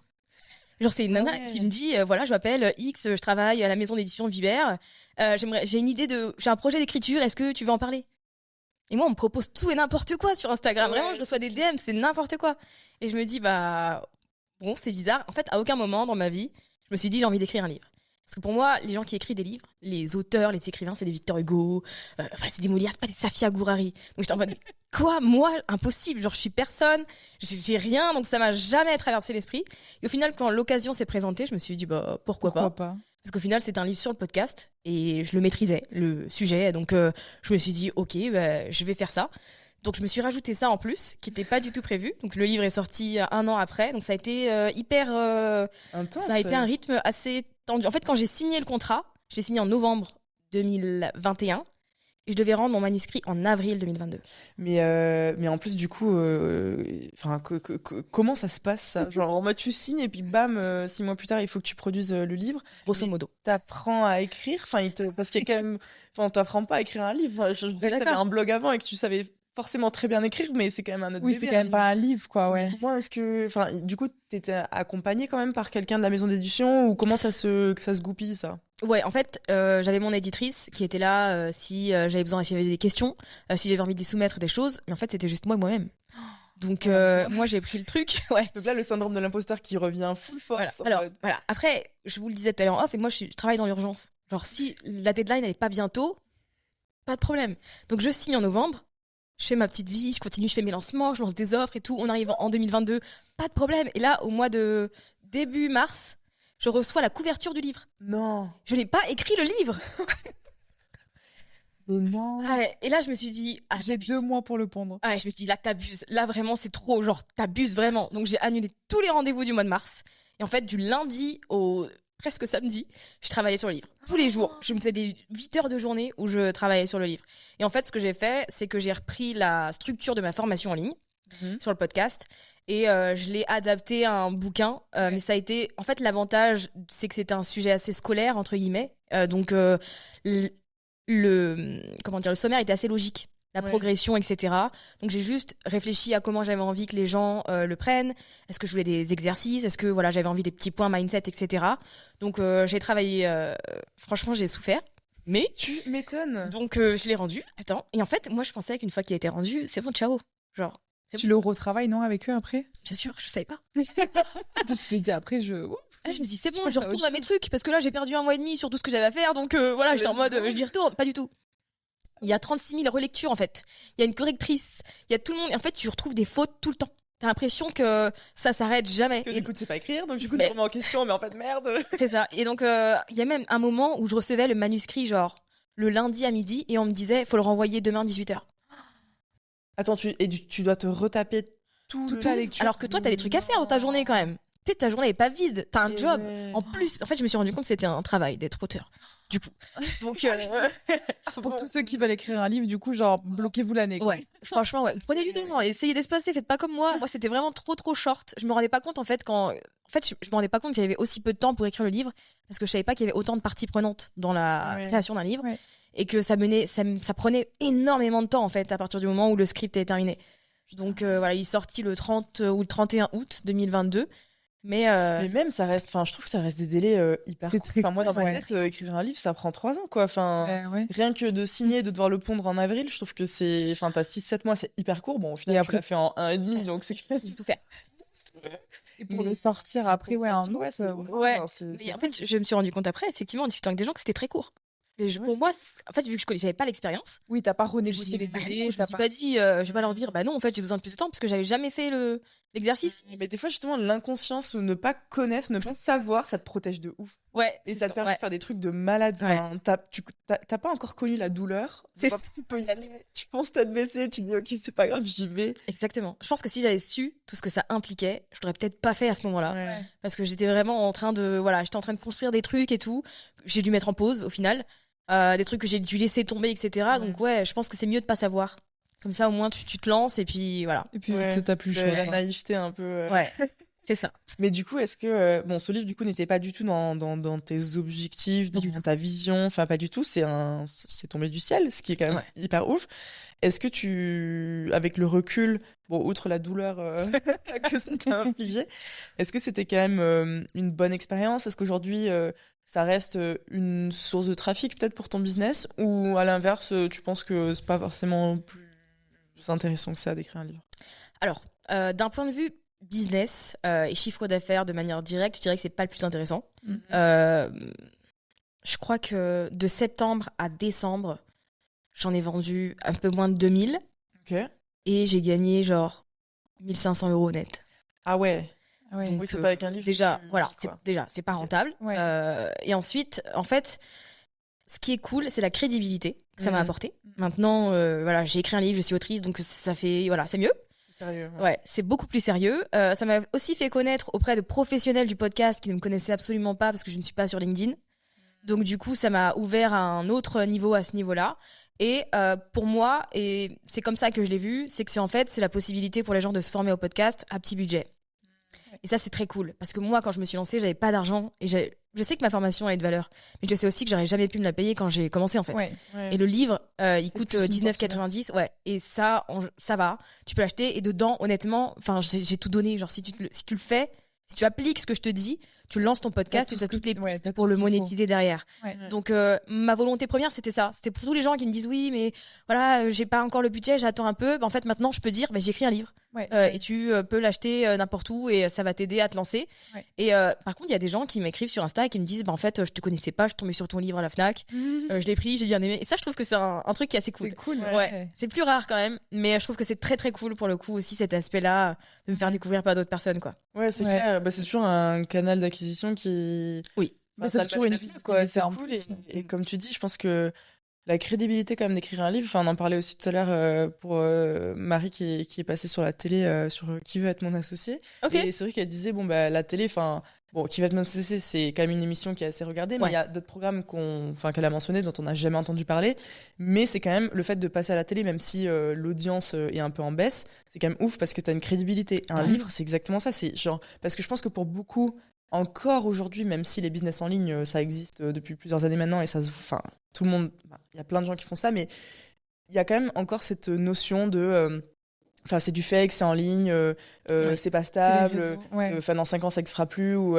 Genre, c'est une nana qui me dit, voilà, je m'appelle X, je travaille à la maison d'édition Vibert. J'ai un projet d'écriture, est-ce que tu veux en parler? Et moi, on me propose tout et n'importe quoi sur Instagram. Vraiment, je reçois des DM, c'est n'importe quoi. Et je me dis, bon, c'est bizarre. En fait, à aucun moment dans ma vie, je me suis dit, j'ai envie d'écrire un livre. Parce que pour moi, les gens qui écrivent des livres, les auteurs, les écrivains, c'est des Victor Hugo, c'est des Molière, c'est pas des Safia Gourari. Donc j'étais en mode, quoi, moi, impossible, genre je suis personne, j'ai rien, donc ça m'a jamais traversé l'esprit. Et au final, quand l'occasion s'est présentée, je me suis dit, pourquoi pas. Parce qu'au final, c'était un livre sur le podcast et je le maîtrisais, le sujet. Donc je me suis dit, ok, je vais faire ça. Donc je me suis rajouté ça en plus, qui n'était pas du tout prévu. Donc le livre est sorti 1 an après, donc ça a été hyper intense. Ça a été un rythme assez tendu. En fait, quand j'ai signé le contrat, je l'ai signé en novembre 2021, et je devais rendre mon manuscrit en avril 2022. Mais en plus, du coup, comment ça se passe, ça? Genre, en mode, tu signes et puis bam, 6 mois plus tard, il faut que tu produises le livre. Grosso Mais modo. t'apprends à écrire, parce qu'il y a quand même, enfin, on t'apprend pas à écrire un livre. Enfin, je sais que t'avais d'accord. un blog avant et que tu savais forcément très bien écrire, mais c'est quand même un autre Oui, bébé, c'est quand même un pas un livre, quoi, ouais. Comment est-ce que, enfin, du coup, t'étais accompagné quand même par quelqu'un de la maison d'édition ou comment ça se goupille, ça? Ouais, en fait, j'avais mon éditrice qui était là si j'avais besoin, si j'avais des questions, si j'avais envie de lui soumettre des choses, mais en fait, c'était juste moi et moi-même. Donc, moi, j'ai pris le truc. Ouais. Donc là, le syndrome de l'imposteur qui revient full Voilà. force. en Alors, mode. voilà. Après, je vous le disais tout à l'heure en off, et moi, je travaille dans l'urgence. Genre, si la deadline, elle est pas bientôt, pas de problème. Donc, je signe en novembre, je fais ma petite vie, je continue, je fais mes lancements, je lance des offres et tout. On arrive en 2022, pas de problème. Et là, au mois de début mars, je reçois la couverture du livre. Non. Je n'ai pas écrit le livre. Mais non. Ouais, et là, je me suis dit, J'ai 2 mois pour le pondre. Ouais, je me suis dit, là, t'abuses. Là, vraiment, c'est trop. Genre, t'abuses vraiment. Donc, j'ai annulé tous les rendez-vous du mois de mars. Et en fait, du lundi au presque samedi, je travaillais sur le livre. Tous les jours. Je me faisais des 8 heures de journée où je travaillais sur le livre. Et en fait, ce que j'ai fait, c'est que j'ai repris la structure de ma formation en ligne sur le podcast. Et je l'ai adapté à un bouquin. Mais ça a été... En fait, l'avantage, c'est que c'était un sujet assez scolaire, entre guillemets. Donc, comment dire, le sommaire était assez logique. La progression, etc. Donc j'ai juste réfléchi à comment j'avais envie que les gens le prennent. Est-ce que je voulais des exercices? Est-ce que voilà, j'avais envie des petits points mindset, etc. Donc j'ai travaillé. Franchement, j'ai souffert. Mais Tu m'étonnes. donc je l'ai rendu. Attends. Et en fait, moi je pensais qu'une fois qu'il était rendu, c'est bon, ciao. Genre, Tu le retravailles, non, avec eux après? bien sûr, je savais pas. Je t'ai dit après, Je me suis dit c'est bon, passe je à retourne autre à mes trucs parce que là j'ai perdu 1 mois et demi sur tout ce que j'avais à faire. Donc voilà, j'étais en mode je y retourne. Pas du tout. Il y a 36 000 relectures en fait. Il y a une correctrice. Il y a tout le monde. En fait, tu retrouves des fautes tout le temps. T'as l'impression que ça s'arrête jamais. Que du coup, tu sais pas écrire, donc du coup, Mais- tu remets en question, mais en fait, merde. C'est ça. Et donc, il y a même un moment où je recevais le manuscrit, genre, le lundi à midi, et on me disait, faut le renvoyer demain 18h. Attends, tu dois te retaper toute la lecture. Alors que toi, t'as des trucs à faire dans ta journée quand même. Tu sais, ta journée est pas vide. T'as un Et job. ouais. En plus, en fait, je me suis rendu compte que c'était un travail d'être auteur. Du coup. Donc, Pour tous ceux qui veulent écrire un livre, du coup, genre, bloquez-vous l'année. quoi. ouais, franchement, ouais. Prenez du temps, essayez d'espacer, faites pas comme moi. Moi, c'était vraiment trop short. Je me rendais pas compte, en fait, je me rendais pas compte qu'il y avait aussi peu de temps pour écrire le livre, parce que je savais pas qu'il y avait autant de parties prenantes dans la Ouais. création d'un livre, Ouais. et que ça prenait énormément de temps, en fait, à partir du moment où le script est terminé. Donc, voilà, il est sorti le 30 ou le 31 août 2022. Mais Mais même, ça reste, enfin, je trouve que ça reste des délais hyper C'est courts. très Enfin, moi, dans ma court, tête, écrire un livre, ça prend 3 ans, quoi. Enfin, Ouais. rien que de signer, de devoir le pondre en avril, je trouve que c'est, enfin, t'as 6-7 mois, c'est hyper court. Bon, au final, Et tu après- l'as fait en 1 an et demi, donc c'est j'ai souffert. Et pour Mais- le sortir après, ouais, un Ouais, août, c'est- Ouais. enfin, c'est- Mais c'est- en fait, je me suis rendu compte après, effectivement, en discutant avec des gens, que c'était très court. Et pour moi, en fait, vu que j'avais pas l'expérience, Oui, t'as pas je me renégocié les suis dit, délais, je me t'as suis pas... pas dit, je vais pas leur dire, bah non, en fait, j'ai besoin de plus de temps parce que j'avais jamais fait l'exercice. Mais des fois, justement, l'inconscience ou ne pas connaître, ne pas savoir, ça te protège de ouf. Ouais. Et ça te permet de faire des trucs de malade. Ouais. Enfin, t'as pas encore connu la douleur. C'est Enfin, tu peux y aller. Tu penses tête baissée, tu dis, ok, c'est pas grave, j'y vais. Exactement. Je pense que si j'avais su tout ce que ça impliquait, je l'aurais peut-être pas fait à ce moment-là. Ouais. Parce que j'étais vraiment en train j'étais en train de construire des trucs et tout. J'ai dû mettre en pause au final. Des trucs que j'ai dû laisser tomber, etc. Ouais. Donc ouais, je pense que c'est mieux de pas savoir. Comme ça, au moins, tu te lances et puis voilà. Et puis, Ouais. t'as plus le choix. La naïveté un peu. Ouais, c'est ça. Mais du coup, est-ce que bon, ce livre du coup n'était pas du tout dans tes objectifs, Pas du dans ta vision, enfin pas du tout. C'est tombé du ciel, ce qui est quand même hyper ouf. Est-ce que avec le recul, bon, outre la douleur que ça t'a infligé, est-ce que c'était quand même une bonne expérience? Est-ce qu'aujourd'hui ça reste une source de trafic peut-être pour ton business, ou à l'inverse, tu penses que c'est pas forcément plus intéressant que ça d'écrire un livre? Alors, d'un point de vue business et chiffre d'affaires de manière directe, je dirais que c'est pas le plus intéressant. Mhm. Je crois que de septembre à décembre, j'en ai vendu un peu moins de 2000 Ok. et j'ai gagné genre 1500 € net. Ah ouais. Ouais. Donc, Oui, c'est pas avec un livre. Déjà, que tu- voilà, quoi. c'est pas rentable. Ouais. Et ensuite, en fait, ce qui est cool, c'est la crédibilité que ça m'a Mhm. apporté. Maintenant, voilà, j'ai écrit un livre, je suis autrice, donc ça fait, voilà, c'est mieux. C'est sérieux. Ouais, c'est beaucoup plus sérieux. Ça m'a aussi fait connaître auprès de professionnels du podcast qui ne me connaissaient absolument pas parce que je ne suis pas sur LinkedIn. Donc du coup, ça m'a ouvert à un autre niveau à ce niveau-là. Et pour moi, et c'est comme ça que je l'ai vu, c'est que c'est la possibilité pour les gens de se former au podcast à petit budget. Et ça, c'est très cool. Parce que moi, quand je me suis lancée, j'avais pas d'argent. Et je sais que ma formation a de valeur. Mais je sais aussi que j'aurais jamais pu me la payer quand j'ai commencé, en fait. Ouais. Et le livre, il coûte plus une 19,90. Ouais. Et ça va. Tu peux l'acheter. Et dedans, honnêtement, j'ai tout donné. Genre, si tu le fais, si tu appliques ce que je te dis, tu lances ton podcast, tu as toutes les pistes pour le monétiser derrière. Ouais. Donc, ma volonté première, c'était ça. C'était pour tous les gens qui me disent oui, mais voilà, j'ai pas encore le budget, j'attends un peu. En fait, maintenant, je peux dire, j'écris un livre. Ouais. Et tu peux l'acheter n'importe où et ça va t'aider à te lancer. Ouais. Et par contre, il y a des gens qui m'écrivent sur Insta et qui me disent, en fait, je te connaissais pas, je suis tombée sur ton livre à la Fnac, je l'ai pris, j'ai bien aimé. Et ça, je trouve que c'est un truc qui est assez cool. C'est cool. Ouais. C'est plus rare quand même, mais je trouve que c'est très très cool pour le coup aussi cet aspect-là de me faire découvrir par d'autres personnes, quoi. Ouais, c'est clair. C'est toujours un canal d'acquisition qui. Oui. C'est toujours une vie, quoi. C'est en cool. plus. Et comme tu dis, je pense que la crédibilité quand même d'écrire un livre. Enfin, on en parlait aussi tout à l'heure pour Marie qui est passée sur la télé sur Qui veut être mon associé. Okay. Et c'est vrai qu'elle disait la télé, Qui veut être mon associé, c'est quand même une émission qui est assez regardée, mais il y a d'autres programmes qu'elle a mentionnés dont on n'a jamais entendu parler. Mais c'est quand même le fait de passer à la télé, même si l'audience est un peu en baisse, c'est quand même ouf parce que t'as une crédibilité. Un livre, c'est exactement ça. C'est genre parce que je pense que pour beaucoup encore aujourd'hui, même si les business en ligne, ça existe depuis plusieurs années maintenant et tout le monde, il y a plein de gens qui font ça, mais il y a quand même encore cette notion de, c'est du fake, c'est en ligne, c'est pas stable, dans 5 ans ça n'existera plus, ou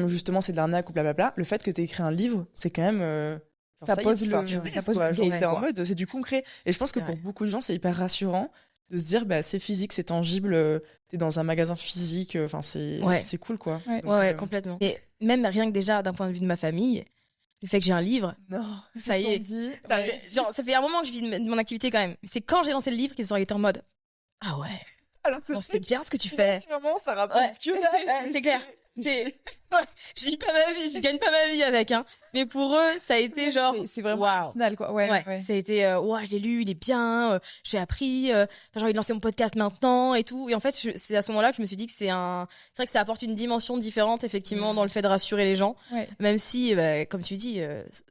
justement c'est de l'arnaque ou blablabla. Le fait que tu aies écrit un livre, c'est quand même. Ça pose c'est en mode, c'est du concret. Et je pense que pour beaucoup de gens, c'est hyper rassurant de se dire c'est physique, c'est tangible, t'es dans un magasin physique, c'est cool quoi. Ouais, complètement. Et même rien que déjà d'un point de vue de ma famille, le fait que j'ai un livre, ça y est. Genre, ça fait un moment que je vis de mon activité quand même. C'est quand j'ai lancé le livre qu'ils ont été en mode ah ouais. Alors c'est bien ce que tu fais. Vraiment, ça rapporte que c'est clair. Je gagne pas ma vie avec, hein. Mais pour eux, ça a été genre. C'est vraiment final, quoi. Ouais. Ça a été, je l'ai lu, il est bien, j'ai appris, j'ai envie de lancer mon podcast maintenant et tout. Et en fait, c'est à ce moment-là que je me suis dit que c'est vrai que ça apporte une dimension différente, effectivement, dans le fait de rassurer les gens. Ouais. Même si, comme tu dis.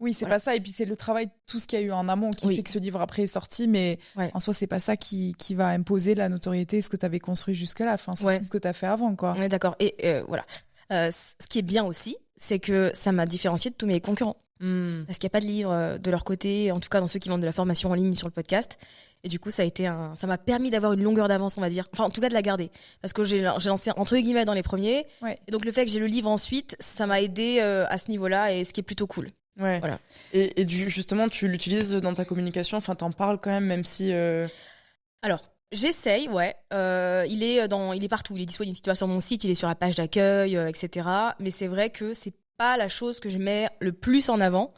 Oui, c'est pas ça. Et puis, c'est le travail, tout ce qu'il y a eu en amont qui fait que ce livre après est sorti. Mais en soi, c'est pas ça qui va imposer la notoriété, ce que tu avais construit jusque-là. Enfin, c'est tout ce que tu as fait avant, quoi. On est d'accord. Et voilà. Ce qui est bien aussi, c'est que ça m'a différencié de tous mes concurrents. Parce qu'il n'y a pas de livre de leur côté, en tout cas dans ceux qui vendent de la formation en ligne sur le podcast. Et du coup, ça m'a permis d'avoir une longueur d'avance, on va dire. Enfin, en tout cas, de la garder. Parce que j'ai lancé entre guillemets dans les premiers. Ouais. Et donc, le fait que j'ai le livre ensuite, ça m'a aidé à ce niveau-là, et ce qui est plutôt cool. Ouais. Voilà. Et justement, tu l'utilises dans ta communication. Enfin, t'en parles quand même si. Alors. J'essaye, ouais. Il est partout. Il est disponible sur mon site, il est sur la page d'accueil, etc. Mais c'est vrai que c'est pas la chose que je mets le plus en avant.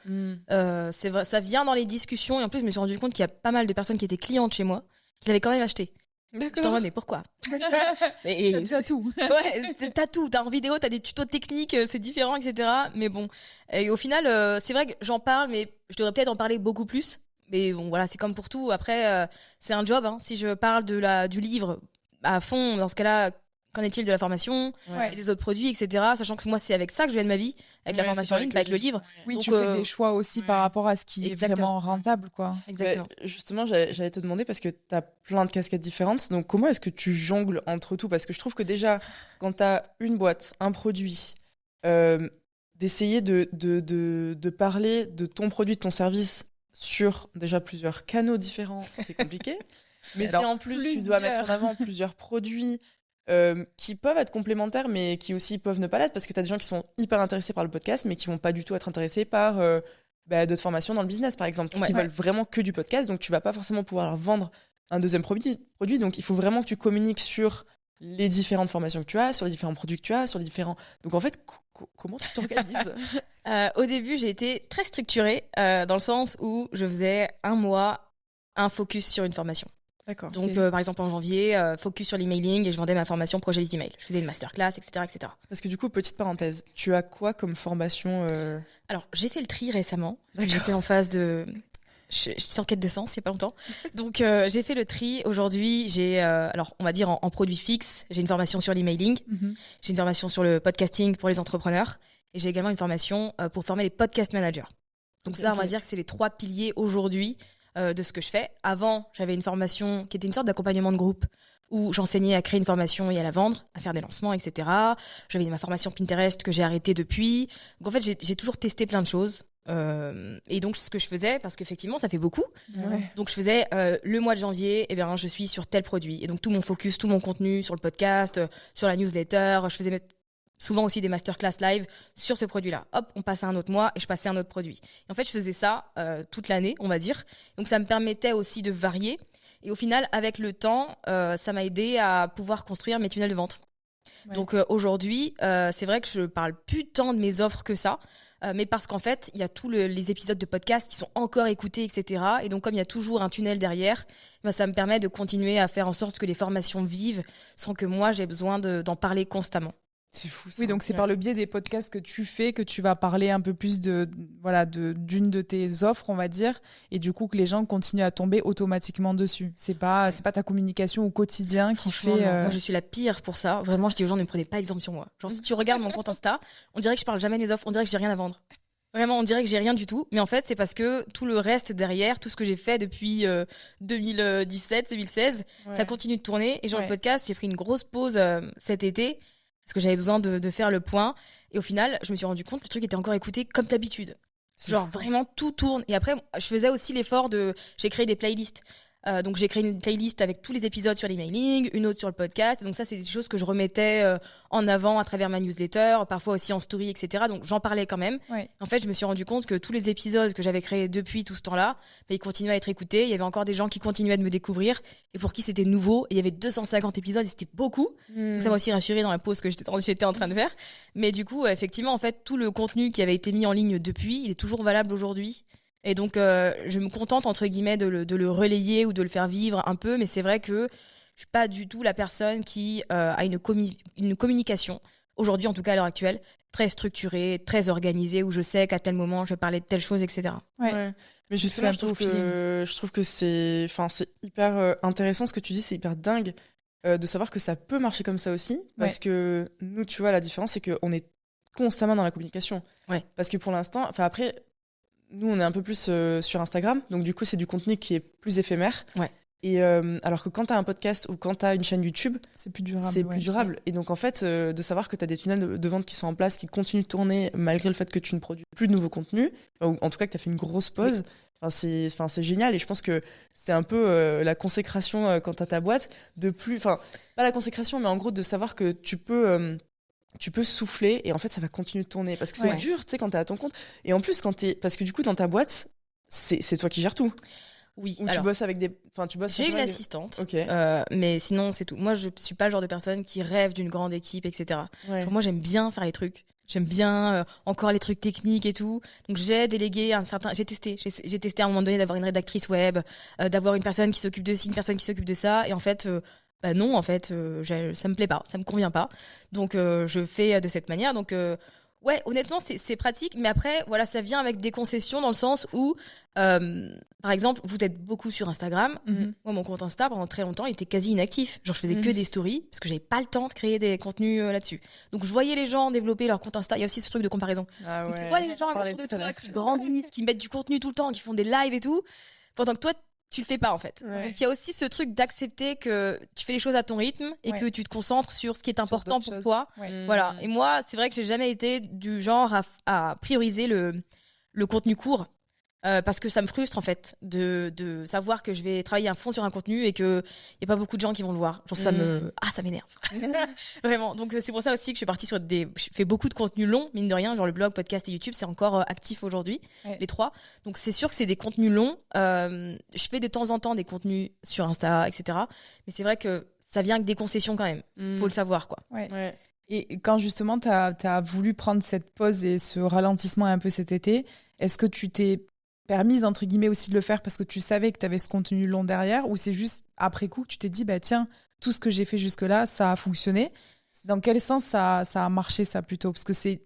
C'est vrai, ça vient dans les discussions. Et en plus, je me suis rendu compte qu'il y a pas mal de personnes qui étaient clientes chez moi, qui l'avaient quand même acheté. D'accord. Je t'en vois, mais pourquoi? T'as déjà tout. Ouais, t'as tout. T'as en vidéo, t'as des tutos techniques, c'est différent, etc. Mais bon. Et au final, c'est vrai que j'en parle, mais je devrais peut-être en parler beaucoup plus. Mais bon, voilà, c'est comme pour tout. Après, c'est un job. Hein. Si je parle du livre à fond, dans ce cas-là, qu'en est-il de la formation et des autres produits, etc. Sachant que moi, c'est avec ça que je gagne ma vie, avec la formation en ligne, pas avec le livre. Oui, donc, tu fais des choix aussi par rapport à ce qui est vraiment rentable, quoi. Exactement. Justement, j'allais te demander, parce que tu as plein de casquettes différentes. Donc, comment est-ce que tu jongles entre tout? Parce que je trouve que déjà, quand tu as une boîte, un produit, d'essayer de parler de ton produit, de ton service sur déjà plusieurs canaux différents, c'est compliqué. Mais si en plus tu dois mettre en avant plusieurs produits qui peuvent être complémentaires, mais qui aussi peuvent ne pas l'être, parce que tu as des gens qui sont hyper intéressés par le podcast, mais qui vont pas du tout être intéressés par d'autres formations dans le business, par exemple, qui veulent vraiment que du podcast, donc tu vas pas forcément pouvoir leur vendre un deuxième produit. Donc il faut vraiment que tu communiques sur les différentes formations que tu as, sur les différents produits que tu as, sur les différents... Donc en fait, comment tu t'organises? Au début, j'ai été très structurée dans le sens où je faisais un mois, un focus sur une formation. D'accord. Donc, par exemple, en janvier, focus sur l'emailing et je vendais ma formation projet d'email. Je faisais une masterclass, etc., etc. Parce que du coup, petite parenthèse, tu as quoi comme formation Alors, j'ai fait le tri récemment. J'étais en phase de... Je suis en quête de sens, il y a pas longtemps. Donc, j'ai fait le tri. Aujourd'hui, j'ai, alors, on va dire en produit fixe, j'ai une formation sur l'emailing. J'ai une formation sur le podcasting pour les entrepreneurs. Et j'ai également une formation pour former les podcast managers. Donc ça, on va dire que c'est les 3 piliers aujourd'hui de ce que je fais. Avant, j'avais une formation qui était une sorte d'accompagnement de groupe où j'enseignais à créer une formation et à la vendre, à faire des lancements, etc. J'avais ma formation Pinterest que j'ai arrêtée depuis. Donc en fait, j'ai toujours testé plein de choses. Et donc ce que je faisais, parce qu'effectivement ça fait beaucoup, donc je faisais le mois de janvier, eh bien je suis sur tel produit, et donc tout mon focus, tout mon contenu sur le podcast, sur la newsletter, je faisais souvent aussi des masterclass live sur ce produit-là. Hop, on passe à un autre mois et je passais à un autre produit. Et en fait je faisais ça toute l'année, on va dire. Donc ça me permettait aussi de varier. Et au final, avec le temps, ça m'a aidé à pouvoir construire mes tunnels de vente. Ouais. Donc aujourd'hui, c'est vrai que je parle plus tant de mes offres que ça. Mais parce qu'en fait, il y a tous les épisodes de podcast qui sont encore écoutés, etc. Et donc, comme il y a toujours un tunnel derrière, ben, ça me permet de continuer à faire en sorte que les formations vivent sans que moi, j'ai besoin d'en parler constamment. C'est fou. Ça. Oui, donc c'est par le biais des podcasts que tu fais que tu vas parler un peu plus d'une de tes offres, on va dire, et du coup que les gens continuent à tomber automatiquement dessus. C'est pas ta communication au quotidien qui fait. Moi, je suis la pire pour ça. Vraiment, je dis aux gens, ne prenez pas exemple sur moi. Genre, si tu regardes mon compte Insta, on dirait que je parle jamais de mes offres, on dirait que j'ai rien à vendre. Vraiment, on dirait que j'ai rien du tout. Mais en fait, c'est parce que tout le reste derrière, tout ce que j'ai fait depuis 2017, 2016, ça continue de tourner. Et genre, le podcast, j'ai pris une grosse pause cet été. Parce que j'avais besoin de faire le point. Et au final, je me suis rendu compte que le truc était encore écouté comme d'habitude. Genre vraiment tout tourne. Et après, je faisais aussi l'effort j'ai créé des playlists. Donc j'ai créé une playlist avec tous les épisodes sur l'emailing, une autre sur le podcast. Donc ça, c'est des choses que je remettais en avant à travers ma newsletter, parfois aussi en story, etc. Donc j'en parlais quand même. Ouais. En fait, je me suis rendu compte que tous les épisodes que j'avais créés depuis tout ce temps-là, ils continuaient à être écoutés. Il y avait encore des gens qui continuaient de me découvrir et pour qui c'était nouveau. Et il y avait 250 épisodes et c'était beaucoup. Donc ça m'a aussi rassuré dans la pause que j'étais en train de faire. Mais du coup, effectivement, en fait, tout le contenu qui avait été mis en ligne depuis, il est toujours valable aujourd'hui. Et donc, je me contente, entre guillemets, de le relayer ou de le faire vivre un peu. Mais c'est vrai que je suis pas du tout la personne qui a une communication, aujourd'hui, en tout cas à l'heure actuelle, très structurée, très organisée, où je sais qu'à tel moment, je vais parler de telle chose, etc. Ouais. Mais justement, je trouve que c'est hyper intéressant ce que tu dis, c'est hyper dingue de savoir que ça peut marcher comme ça aussi. Parce que nous, tu vois, la différence, c'est qu'on est constamment dans la communication. Ouais. Parce que pour l'instant, après... Nous, on est un peu plus sur Instagram, donc du coup, c'est du contenu qui est plus éphémère. Ouais. Et alors que quand tu as un podcast ou quand tu as une chaîne YouTube, c'est plus durable. C'est plus durable. Et donc, en fait, de savoir que tu as des tunnels de vente qui sont en place, qui continuent de tourner malgré le fait que tu ne produis plus de nouveaux contenus, ou en tout cas que tu as fait une grosse pause, c'est génial. Et je pense que c'est un peu la consécration quand tu as ta boîte, pas la consécration, mais en gros, de savoir que tu peux souffler et en fait ça va continuer de tourner parce que c'est dur, tu sais, quand t'es à ton compte. Et en plus parce que du coup dans ta boîte c'est toi qui gères tout. Oui. Ou tu bosses avec j'ai une assistante, mais sinon c'est tout. Moi je suis pas le genre de personne qui rêve d'une grande équipe, etc. Genre, moi j'aime bien faire les trucs. J'aime bien encore les trucs techniques et tout. Donc j'ai délégué j'ai testé à un moment donné d'avoir une rédactrice web, d'avoir une personne qui s'occupe de ci, une personne qui s'occupe de ça, et en fait non, en fait, ça me plaît pas, ça me convient pas. Donc, je fais de cette manière. Donc, honnêtement, c'est pratique. Mais après, voilà, ça vient avec des concessions dans le sens où, par exemple, vous êtes beaucoup sur Instagram. Mm-hmm. Moi, mon compte Insta, pendant très longtemps, il était quasi inactif. Genre, je faisais que des stories parce que j'avais pas le temps de créer des contenus là-dessus. Donc, je voyais les gens développer leur compte Insta. Il y a aussi ce truc de comparaison. Ah ouais. Donc, tu vois les gens à côté de toi qui grandissent, qui mettent du contenu tout le temps, qui font des lives et tout. Pendant que toi, tu le fais pas en fait. Ouais. Donc il y a aussi ce truc d'accepter que tu fais les choses à ton rythme et que tu te concentres sur ce qui est important pour toi. Ouais. Voilà. Et moi, c'est vrai que j'ai jamais été du genre à prioriser le contenu court. Parce que ça me frustre en fait de savoir que je vais travailler à fond sur un contenu et que y a pas beaucoup de gens qui vont le voir. Genre ça m'énerve. Vraiment. Donc c'est pour ça aussi que je suis partie je fais beaucoup de contenu long, mine de rien, genre le blog, podcast et YouTube, c'est encore actif aujourd'hui, les trois. Donc c'est sûr que c'est des contenus longs. Je fais de temps en temps des contenus sur Insta, etc. Mais c'est vrai que ça vient avec des concessions quand même. Faut le savoir quoi. Ouais. Et quand justement t'as voulu prendre cette pause et ce ralentissement un peu cet été, est-ce que tu t'es permise entre guillemets aussi de le faire parce que tu savais que tu avais ce contenu long derrière, ou c'est juste après coup que tu t'es dit tiens, tout ce que j'ai fait jusque-là, ça a fonctionné? Dans quel sens ça a marché ça plutôt? Parce que c'est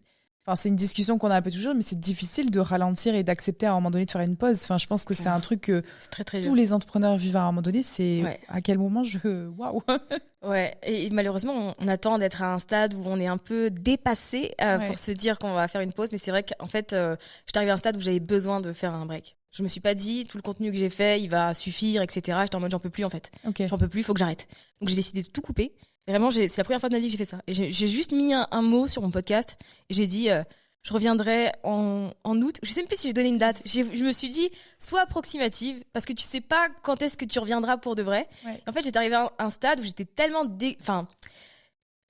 une discussion qu'on a un peu toujours, mais c'est difficile de ralentir et d'accepter à un moment donné de faire une pause. Je pense que c'est un truc que très tous les entrepreneurs vivent à un moment donné. C'est à quel moment waouh. Ouais, et malheureusement, on attend d'être à un stade où on est un peu dépassé pour se dire qu'on va faire une pause. Mais c'est vrai qu'en fait, j'étais arrivée à un stade où j'avais besoin de faire un break. Je me suis pas dit tout le contenu que j'ai fait, il va suffire, etc. J'étais en mode j'en peux plus en fait. Ok. J'en peux plus, il faut que j'arrête. Donc j'ai décidé de tout couper. Et vraiment, c'est la première fois de ma vie que j'ai fait ça. Et j'ai juste mis un mot sur mon podcast et j'ai dit je reviendrai en août. Je sais même plus si j'ai donné une date. Je me suis dit soit approximative parce que tu sais pas quand est-ce que tu reviendras pour de vrai. Ouais. En fait, j'étais arrivée à un stade où j'étais tellement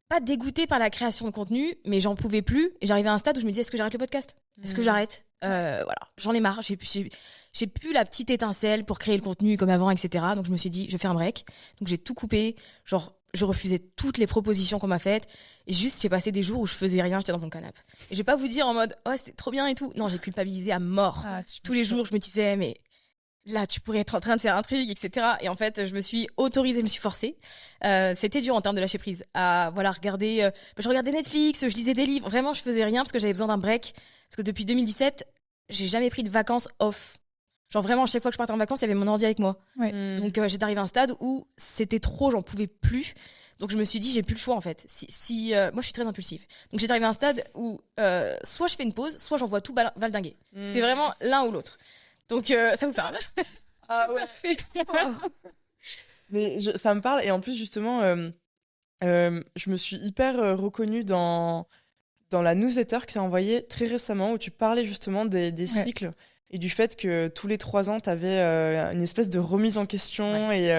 pas dégoûtée par la création de contenu, mais j'en pouvais plus. Et j'arrivais à un stade où je me disais est-ce que j'arrête le podcast ? Est-ce que j'arrête ? Voilà, j'en ai marre. J'ai plus la petite étincelle pour créer le contenu comme avant, etc. Donc je me suis dit, je fais un break. Donc j'ai tout coupé. Genre, je refusais toutes les propositions qu'on m'a faites. Et juste, j'ai passé des jours où je faisais rien, j'étais dans mon canapé. Et je vais pas vous dire en mode, oh, c'était trop bien et tout. Non, j'ai culpabilisé à mort. Tous les jours, je me disais, mais là, tu pourrais être en train de faire un truc, etc. Et en fait, je me suis autorisée, je me suis forcée. C'était dur en termes de lâcher prise. À, voilà, regarder, je regardais Netflix, je lisais des livres. Vraiment, je faisais rien parce que j'avais besoin d'un break. Parce que depuis 2017, j'ai jamais pris de vacances off. Genre vraiment, chaque fois que je partais en vacances, il y avait mon ordi avec moi. Ouais. Donc j'étais arrivée à un stade où c'était trop, j'en pouvais plus. Donc je me suis dit, j'ai plus le choix en fait. Moi, je suis très impulsive. Donc j'étais arrivée à un stade où soit je fais une pause, soit j'envoie tout valdinguer. C'était vraiment l'un ou l'autre. Donc ça vous parle. Ah Tout ouais. à fait. Mais ça me parle. Et en plus, justement, je me suis hyper reconnue dans la newsletter que tu as envoyée très récemment où tu parlais justement des cycles et du fait que tous les 3 ans, tu avais une espèce de remise en question et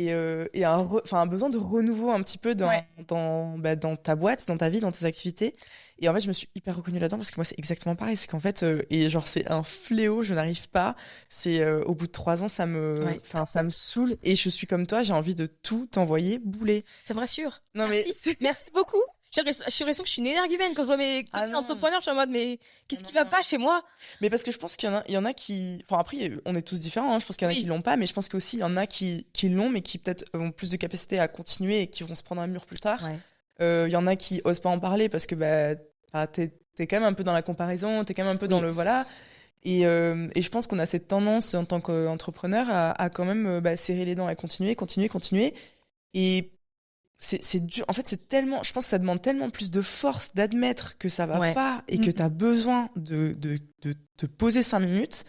un besoin de renouveau un petit peu dans ta boîte, dans ta vie, dans tes activités. Et en fait, je me suis hyper reconnue là-dedans parce que moi, c'est exactement pareil. C'est qu'en fait, et genre, c'est un fléau, je n'arrive pas. C'est au bout de 3 ans, ça me saoule. Et je suis comme toi, j'ai envie de tout t'envoyer bouler. Ça me rassure. Non, Merci. Merci beaucoup. J'ai l'impression que je suis une énergumène quand je vois mes entrepreneurs. Je suis en mode, mais qu'est-ce qui va pas chez moi ? Mais parce que je pense qu'il y en a qui... Enfin, après, on est tous différents. Hein. Je pense qu'il y en a qui l'ont pas, mais je pense qu'aussi, il y en a qui l'ont, mais qui peut-être ont plus de capacité à continuer et qui vont se prendre un mur plus tard. Il y en a qui osent pas en parler parce que t'es quand même un peu dans la comparaison, t'es quand même un peu dans le voilà. Et je pense qu'on a cette tendance en tant qu'entrepreneur à quand même serrer les dents et continuer. Et c'est dur. En fait, c'est tellement. Je pense que ça demande tellement plus de force d'admettre que ça va pas et que t'as besoin de te poser 5 minutes.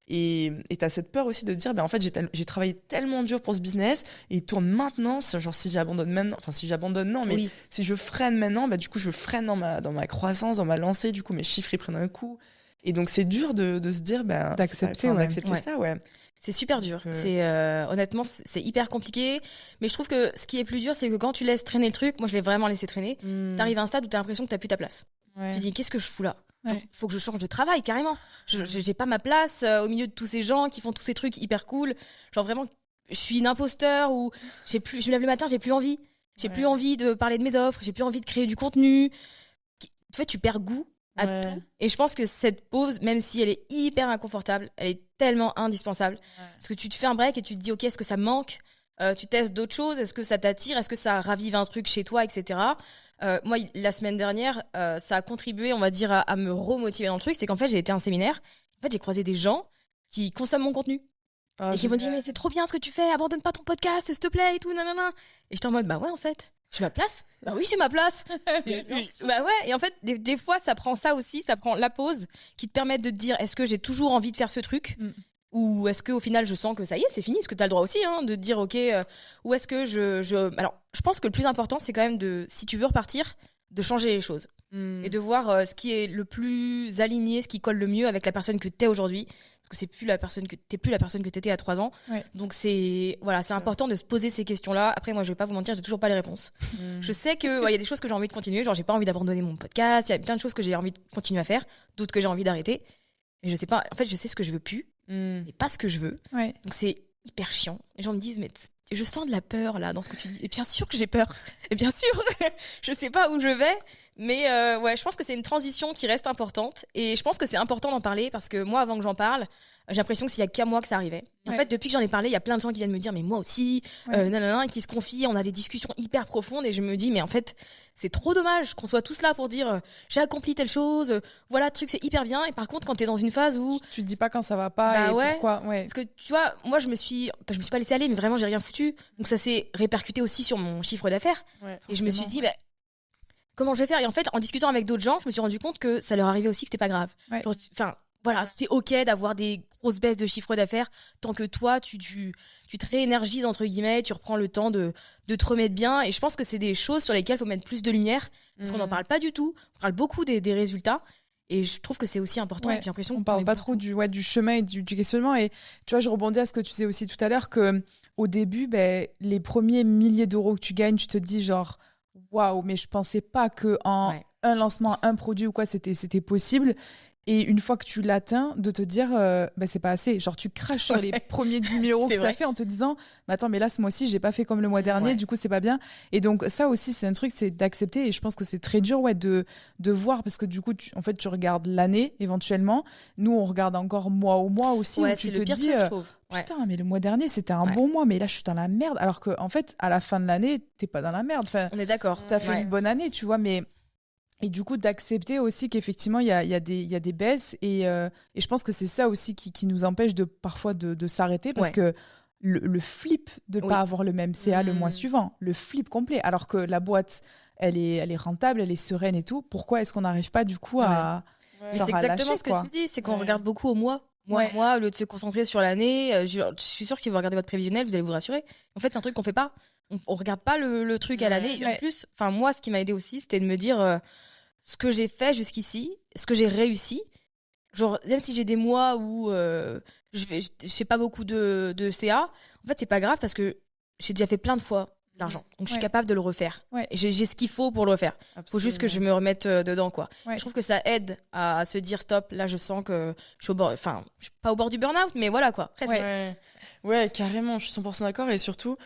Et t'as cette peur aussi de dire, en fait, j'ai travaillé tellement dur pour ce business et il tourne maintenant. Genre, si j'abandonne maintenant, enfin, si j'abandonne, non, mais si je freine maintenant, du coup, je freine dans ma croissance, dans ma lancée. Du coup, mes chiffres, ils prennent un coup. Et donc, c'est dur de se dire, d'accepter ça, ouais. C'est super dur. Honnêtement, c'est hyper compliqué. Mais je trouve que ce qui est plus dur, c'est que quand tu laisses traîner le truc, moi je l'ai vraiment laissé traîner, t'arrives à un stade où t'as l'impression que t'as plus ta place. Tu te dis, qu'est-ce que je fous là ? Il faut que je change de travail, carrément. J'ai pas ma place au milieu de tous ces gens qui font tous ces trucs hyper cool. Genre vraiment, je suis une imposteur ou je me lève le matin, j'ai plus envie. J'ai plus envie de parler de mes offres, j'ai plus envie de créer du contenu. En fait, tu perds goût à tout. Et je pense que cette pause, même si elle est hyper inconfortable, elle est tellement indispensable. Parce que tu te fais un break et tu te dis, ok, est-ce que ça me manque ? Tu testes d'autres choses, est-ce que ça t'attire ? Est-ce que ça ravive un truc chez toi, etc. Moi, la semaine dernière, ça a contribué, on va dire, à me remotiver dans le truc. C'est qu'en fait, j'ai été à un séminaire. En fait, j'ai croisé des gens qui consomment mon contenu. Et qui m'ont dit, mais c'est trop bien ce que tu fais, abandonne pas ton podcast, s'il te plaît, et tout, nanana. Et j'étais en mode, bah ouais, en fait, j'ai ma place. Bah oui, j'ai ma place. Bah ouais, et en fait, des fois, ça prend ça aussi, ça prend la pause qui te permet de te dire, est-ce que j'ai toujours envie de faire ce truc ? Ou est-ce qu'au final, je sens que ça y est, c'est fini ? Est-ce que tu as le droit aussi de te dire, ok, ou est-ce que Alors, je pense que le plus important, c'est quand même si tu veux repartir, de changer les choses. Et de voir ce qui est le plus aligné, ce qui colle le mieux avec la personne que t'es aujourd'hui. Parce que t'es plus la personne que t'étais à 3 ans. Donc c'est important de se poser ces questions-là. Après, moi, je vais pas vous mentir, j'ai toujours pas les réponses. Je sais que y a des choses que j'ai envie de continuer, genre j'ai pas envie d'abandonner mon podcast, il y a plein de choses que j'ai envie de continuer à faire, d'autres que j'ai envie d'arrêter. Mais je sais pas, en fait, je sais ce que je veux plus, mais pas ce que je veux. Donc c'est hyper chiant. Les gens me disent, mais je sens de la peur là dans ce que tu dis. Et bien sûr que j'ai peur. Et bien sûr, je sais pas où je vais. Mais je pense que c'est une transition qui reste importante. Et je pense que c'est important d'en parler parce que moi, avant que j'en parle, j'ai l'impression que s'il y a qu'à moi que ça arrivait. En fait, depuis que j'en ai parlé, il y a plein de gens qui viennent me dire, mais moi aussi, et qui se confient, on a des discussions hyper profondes. Et je me dis, mais en fait, c'est trop dommage qu'on soit tous là pour dire, j'ai accompli telle chose, voilà, le truc, c'est hyper bien. Et par contre, quand t'es dans une phase où... Tu te dis pas quand ça va pas pourquoi. Parce que tu vois, moi, je me suis pas laissée aller, mais vraiment, j'ai rien foutu. Donc ça s'est répercuté aussi sur mon chiffre d'affaires. Et je me suis dit, comment je vais faire ? Et en fait, en discutant avec d'autres gens, je me suis rendu compte que ça leur arrivait aussi, que c'était pas grave. voilà, c'est ok d'avoir des grosses baisses de chiffre d'affaires tant que toi, tu te réénergises, entre guillemets, tu reprends le temps de te remettre bien. Et je pense que c'est des choses sur lesquelles il faut mettre plus de lumière parce qu'on n'en parle pas du tout. On parle beaucoup des résultats. Et je trouve que c'est aussi important. Ouais, j'ai l'impression on parle pas trop du chemin et du questionnement. Et tu vois, je rebondis à ce que tu disais aussi tout à l'heure, que au début, les premiers milliers d'euros que tu gagnes, tu te dis genre, waouh, mais je pensais pas que en un lancement, un produit ou quoi, c'était possible. Et une fois que tu l'atteins, de te dire, c'est pas assez. Genre, tu craches sur les premiers 10 000 euros que tu as fait en te disant, mais attends, mais là, ce mois-ci, j'ai pas fait comme le mois dernier, du coup, c'est pas bien. Et donc, ça aussi, c'est un truc, c'est d'accepter. Et je pense que c'est très dur, de voir, parce que du coup, tu regardes l'année, éventuellement. Nous, on regarde encore mois au mois aussi, où tu te dis, truc, je trouve. Putain, mais le mois dernier, c'était un bon mois, mais là, je suis dans la merde. Alors que, en fait, à la fin de l'année, t'es pas dans la merde. Enfin, on est d'accord. T'as fait une bonne année, tu vois, mais. Et du coup, d'accepter aussi qu'effectivement, il y a des baisses. Et je pense que c'est ça aussi qui nous empêche parfois de s'arrêter. Parce que le flip de ne pas avoir le même CA le mois suivant, le flip complet. Alors que la boîte, elle est rentable, elle est sereine et tout. Pourquoi est-ce qu'on n'arrive pas du coup à. Mais c'est exactement ce que tu dis, c'est qu'on regarde beaucoup au mois. Moi, au lieu de se concentrer sur l'année, je suis sûre que si vous regardez votre prévisionnel, vous allez vous rassurer. En fait, c'est un truc qu'on fait pas. On regarde pas le truc à l'année. Et en plus, moi, ce qui m'a aidé aussi, c'était de me dire ce que j'ai fait jusqu'ici, ce que j'ai réussi. Genre, même si j'ai des mois où je fais pas beaucoup de CA, en fait, c'est pas grave parce que j'ai déjà fait plein de fois d'argent. Donc, je suis capable de le refaire. Et j'ai ce qu'il faut pour le refaire. Il faut juste que je me remette dedans, quoi. Je trouve que ça aide à se dire stop. Là, je sens que je suis au bord, enfin, je suis pas au bord du burn-out, mais voilà, quoi. Presque. Ouais, carrément. Je suis 100% d'accord. Et surtout,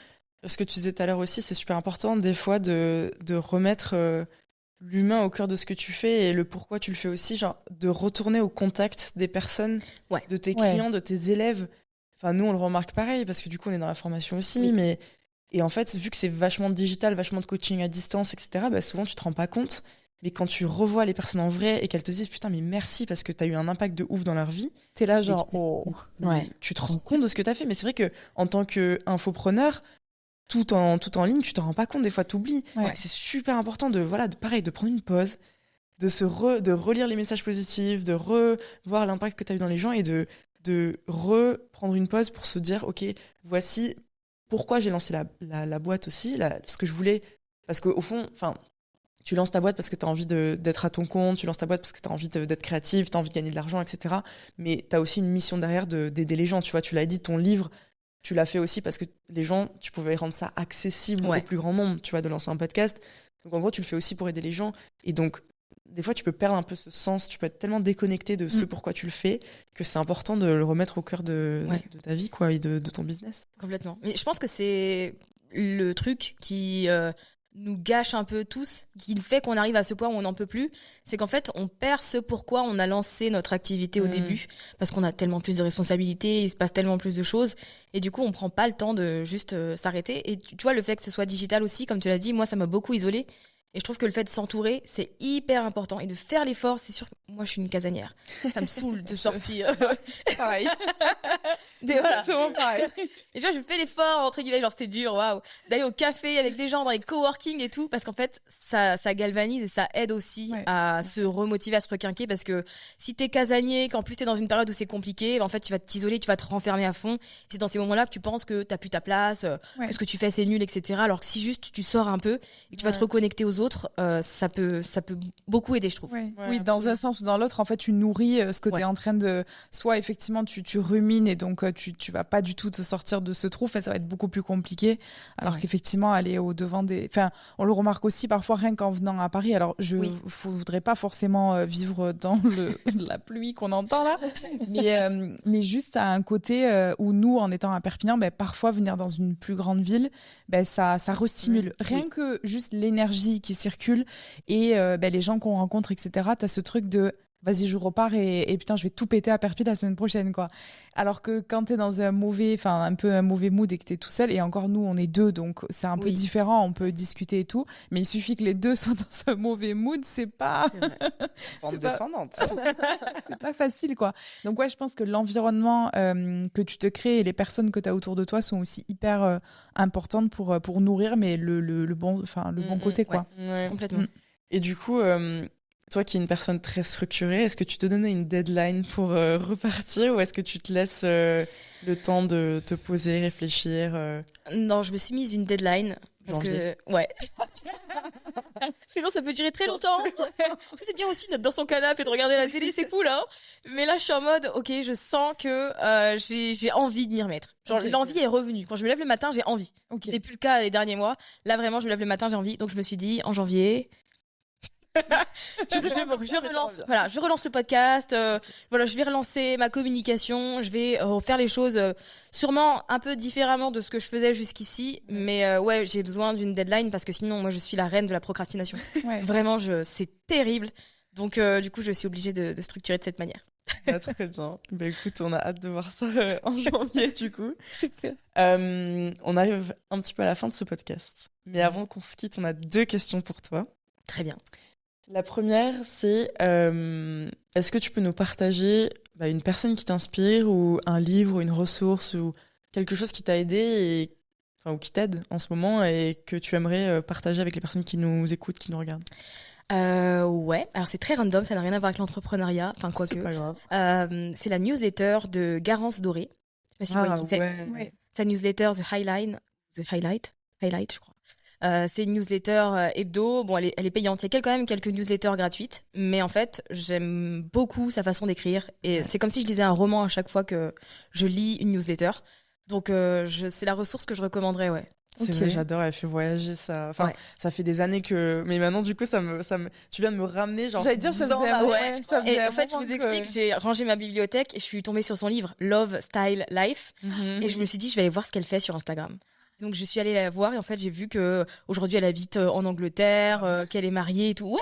ce que tu disais tout à l'heure aussi, c'est super important, des fois, de remettre l'humain au cœur de ce que tu fais et le pourquoi tu le fais aussi, genre de retourner au contact des personnes, de tes clients, de tes élèves. Enfin, nous, on le remarque pareil, parce que du coup, on est dans la formation aussi, mais... Et en fait, vu que c'est vachement digital, vachement de coaching à distance, etc., souvent, tu te rends pas compte. Mais quand tu revois les personnes en vrai et qu'elles te disent « Putain, mais merci, parce que t'as eu un impact de ouf dans leur vie », t'es là genre tu te rends compte de ce que t'as fait. Mais c'est vrai qu'en tant qu'infopreneur, tout en ligne, tu t'en rends pas compte, des fois t'oublies. C'est super important de prendre une pause, de relire les messages positifs, de revoir l'impact que t'as eu dans les gens et de reprendre une pause pour se dire ok, voici pourquoi j'ai lancé la boîte aussi, ce que je voulais, parce qu'au fond, tu lances ta boîte parce que tu as envie d'être à ton compte, tu lances ta boîte parce que tu as envie d'être créative, tu as envie de gagner de l'argent, etc. Mais tu as aussi une mission derrière d'aider les gens, tu vois, tu l'as dit, ton livre, tu l'as fait aussi parce que les gens, tu pouvais rendre ça accessible au plus grand nombre, tu vois, de lancer un podcast. Donc en gros, tu le fais aussi pour aider les gens. Et donc, des fois, tu peux perdre un peu ce sens, tu peux être tellement déconnecté de ce pourquoi tu le fais que c'est important de le remettre au cœur de ta vie, quoi, et de ton business. Complètement. Mais je pense que c'est le truc qui nous gâche un peu tous, qui fait qu'on arrive à ce point où on n'en peut plus, c'est qu'en fait, on perd ce pourquoi on a lancé notre activité au début, parce qu'on a tellement plus de responsabilités, il se passe tellement plus de choses, et du coup, on prend pas le temps de juste s'arrêter. Et tu vois, le fait que ce soit digital aussi, comme tu l'as dit, moi, ça m'a beaucoup isolée. Et je trouve que le fait de s'entourer, c'est hyper important. Et de faire l'effort, c'est sûr. Moi, je suis une casanière. Ça me saoule de sortir. Pareil. Voilà. C'est vraiment pareil. Et tu vois, je fais l'effort, entre guillemets, genre c'est dur, waouh. D'aller au café avec des gens dans les coworking et tout. Parce qu'en fait, ça galvanise et ça aide aussi à se remotiver, à se requinquer. Parce que si t'es casanier, qu'en plus t'es dans une période où c'est compliqué, en fait, tu vas t'isoler, tu vas te renfermer à fond. Et c'est dans ces moments-là que tu penses que t'as plus ta place, que ce que tu fais c'est nul, etc. Alors que si juste tu sors un peu et que tu vas te reconnecter aux autres, ça peut beaucoup aider, je trouve. Oui, dans un sens ou dans l'autre, en fait, tu nourris ce que tu es en train de... Soit, effectivement, tu rumines et donc tu vas pas du tout te sortir de ce trou. Enfin, ça va être beaucoup plus compliqué. Alors qu'effectivement, aller au-devant des... Enfin, on le remarque aussi parfois rien qu'en venant à Paris. Alors, je voudrais pas forcément vivre dans la pluie qu'on entend là. Mais juste à un côté où nous, en étant à Perpignan, parfois venir dans une plus grande ville, ça restimule. Rien que juste l'énergie qui circule et les gens qu'on rencontre, etc. T'as ce truc de vas-y, je repars et putain, je vais tout péter à Perpi la semaine prochaine, quoi. Alors que quand t'es dans un mauvais mood et que t'es tout seul, et encore nous, on est deux, donc c'est un peu différent, on peut discuter et tout, mais il suffit que les deux soient dans un mauvais mood, c'est pas... Pente descendante. C'est pas facile, quoi. Donc ouais, je pense que l'environnement que tu te crées et les personnes que t'as autour de toi sont aussi hyper importantes pour nourrir, mais le bon côté, quoi. Complètement. Et du coup... Toi qui es une personne très structurée, est-ce que tu te donnes une deadline pour repartir ou est-ce que tu te laisses le temps de te poser, réfléchir Non, je me suis mise une deadline. Parce Janvier. que, ouais. Sinon, ça peut durer très longtemps. Parce que c'est bien aussi d'être dans son canapé et de regarder la télé, c'est cool, hein. Mais là, je suis en mode, ok, je sens que j'ai envie de m'y remettre. Genre, Ok. l'envie est revenue. Quand je me lève le matin, j'ai envie. Ok. C'était plus le cas les derniers mois. Là, vraiment, je me lève le matin, j'ai envie. Donc, je me suis dit, en janvier, je relance le podcast. Voilà, je vais relancer ma communication. Je vais faire les choses sûrement un peu différemment de ce que je faisais jusqu'ici. Mais ouais, j'ai besoin d'une deadline parce que sinon, moi, je suis la reine de la procrastination. Ouais. Vraiment, c'est terrible. Donc, du coup, je suis obligée de structurer de cette manière. Ah, très bien. Bah, écoute, on a hâte de voir ça en janvier, du coup. On arrive un petit peu à la fin de ce podcast. Mais avant qu'on se quitte, on a 2 questions pour toi. Très bien. La première, c'est est-ce que tu peux nous partager une personne qui t'inspire ou un livre ou une ressource ou quelque chose qui t'a aidé ou qui t'aide en ce moment et que tu aimerais partager avec les personnes qui nous écoutent, qui nous regardent? Ouais, alors c'est très random, ça n'a rien à voir avec l'entrepreneuriat, enfin quoique. C'est pas grave. C'est la newsletter de Garance Doré. Je sais pas si vous voyez qui c'est. Ouais. Sa newsletter The Highlight, je crois. C'est une newsletter hebdo. Bon, elle est payante. Il y a quand même quelques newsletters gratuites, mais en fait, j'aime beaucoup sa façon d'écrire. Et c'est comme si je lisais un roman à chaque fois que je lis une newsletter. Donc, c'est la ressource que je recommanderais, ouais. C'est vrai, j'adore, elle fait voyager ça. Enfin, Ouais. ça fait des années que. Mais maintenant, du coup, tu viens de me ramener, genre. J'allais dire, ça 10 ans faisait en un- arrière. ouais, ça faisait Et un en fait, je moment vous que- explique, j'ai rangé ma bibliothèque et je suis tombée sur son livre Love, Style, Life. Mhm. Et je me suis dit, je vais aller voir ce qu'elle fait sur Instagram. Donc, je suis allée la voir et en fait, j'ai vu que aujourd'hui elle habite en Angleterre, qu'elle est mariée et tout. Ouais,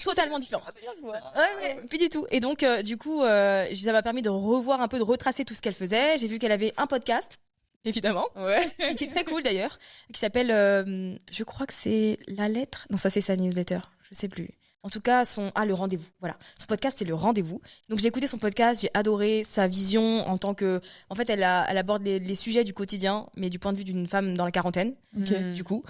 totalement différent. Ouais, plus du tout. Et donc, du coup, ça m'a permis de revoir un peu, de retracer tout ce qu'elle faisait. J'ai vu qu'elle avait un podcast, évidemment, Ouais. qui est très cool d'ailleurs, qui s'appelle, je crois que c'est La Lettre. Non, ça c'est sa newsletter. Je sais plus. En tout cas, le rendez-vous. Voilà. Son podcast, c'est le rendez-vous. Donc, j'ai écouté son podcast, j'ai adoré sa vision en tant que, en fait, elle aborde les sujets du quotidien, mais du point de vue d'une femme dans la quarantaine, Ok. du coup.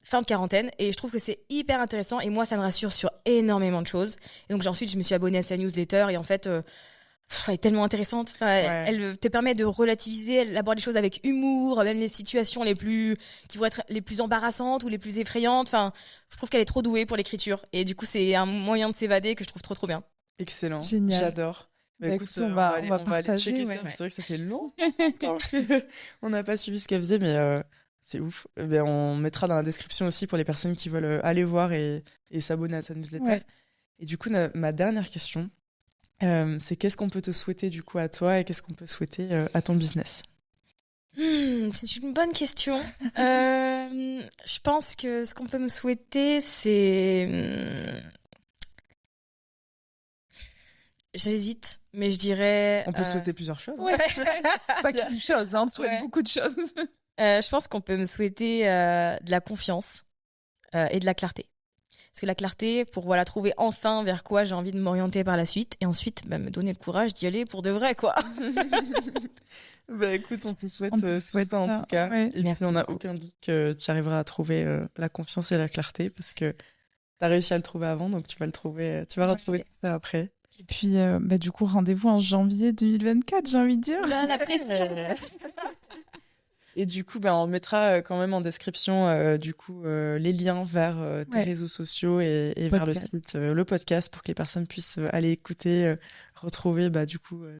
Fin de quarantaine, et je trouve que c'est hyper intéressant et moi ça me rassure sur énormément de choses. Et donc ensuite je me suis abonnée à sa newsletter et en fait elle est tellement intéressante. Enfin, Ouais. elle te permet de relativiser, elle aborde les choses avec humour, même les situations qui vont être les plus embarrassantes ou les plus effrayantes. Enfin, je trouve qu'elle est trop douée pour l'écriture et du coup c'est un moyen de s'évader que je trouve trop bien. Excellent. Génial. J'adore. Bah, écoute, on va aller partager, checker ouais. ça. C'est vrai que ça fait longtemps on n'a pas suivi ce qu'elle faisait, mais c'est ouf. On mettra dans la description aussi pour les personnes qui veulent aller voir et s'abonner à sa newsletter. Ouais. Et du coup, ma dernière question, c'est qu'est-ce qu'on peut te souhaiter du coup à toi et qu'est-ce qu'on peut souhaiter à ton business? C'est une bonne question. Je pense que ce qu'on peut me souhaiter, c'est... J'hésite, mais je dirais... On peut souhaiter plusieurs choses. Ouais, c'est pas qu'une chose, hein, on te souhaite Ouais. beaucoup de choses. Je pense qu'on peut me souhaiter de la confiance et de la clarté. Parce que la clarté, pour trouver enfin vers quoi j'ai envie de m'orienter par la suite, et ensuite me donner le courage d'y aller pour de vrai, quoi. Bah écoute, on te souhaite, On te tout souhaite ça en ça, tout cas. ouais. Et puis Merci on n'a beaucoup. aucun doute que tu arriveras à trouver la confiance et la clarté parce que tu as réussi à le trouver avant, donc tu vas le trouver, tu vas retrouver tout ça après. Et puis, du coup, rendez-vous en janvier 2024, j'ai envie de dire. Là, la pression. Et du coup, on mettra quand même en description les liens vers tes Ouais. réseaux sociaux et vers le Podcast. site, le podcast pour que les personnes puissent aller écouter, retrouver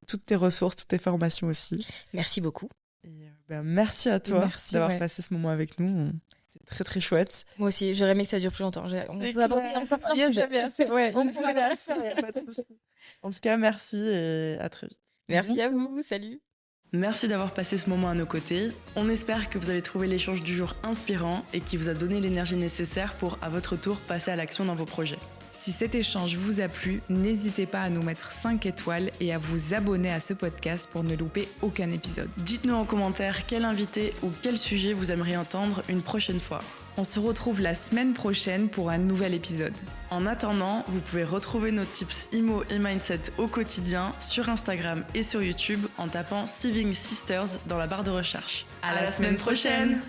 toutes tes ressources, toutes tes formations aussi. Merci beaucoup. Et merci à toi Merci, d'avoir ouais. passé ce moment avec nous. C'était très très chouette. Moi aussi, j'aurais aimé que ça dure plus longtemps. On C'est peut aborder clair. encore plein de Rien sujets. jamais assez. Ouais. On pourrait faire ça, y a pas de souci. En tout cas, merci et à très vite. Merci à vous. Salut. Merci d'avoir passé ce moment à nos côtés. On espère que vous avez trouvé l'échange du jour inspirant et qui vous a donné l'énergie nécessaire pour, à votre tour, passer à l'action dans vos projets. Si cet échange vous a plu, n'hésitez pas à nous mettre 5 étoiles et à vous abonner à ce podcast pour ne louper aucun épisode. Dites-nous en commentaire quel invité ou quel sujet vous aimeriez entendre une prochaine fois. On se retrouve la semaine prochaine pour un nouvel épisode. En attendant, vous pouvez retrouver nos tips IMO et Mindset au quotidien sur Instagram et sur YouTube en tapant Saving Sisters dans la barre de recherche. À la semaine prochaine!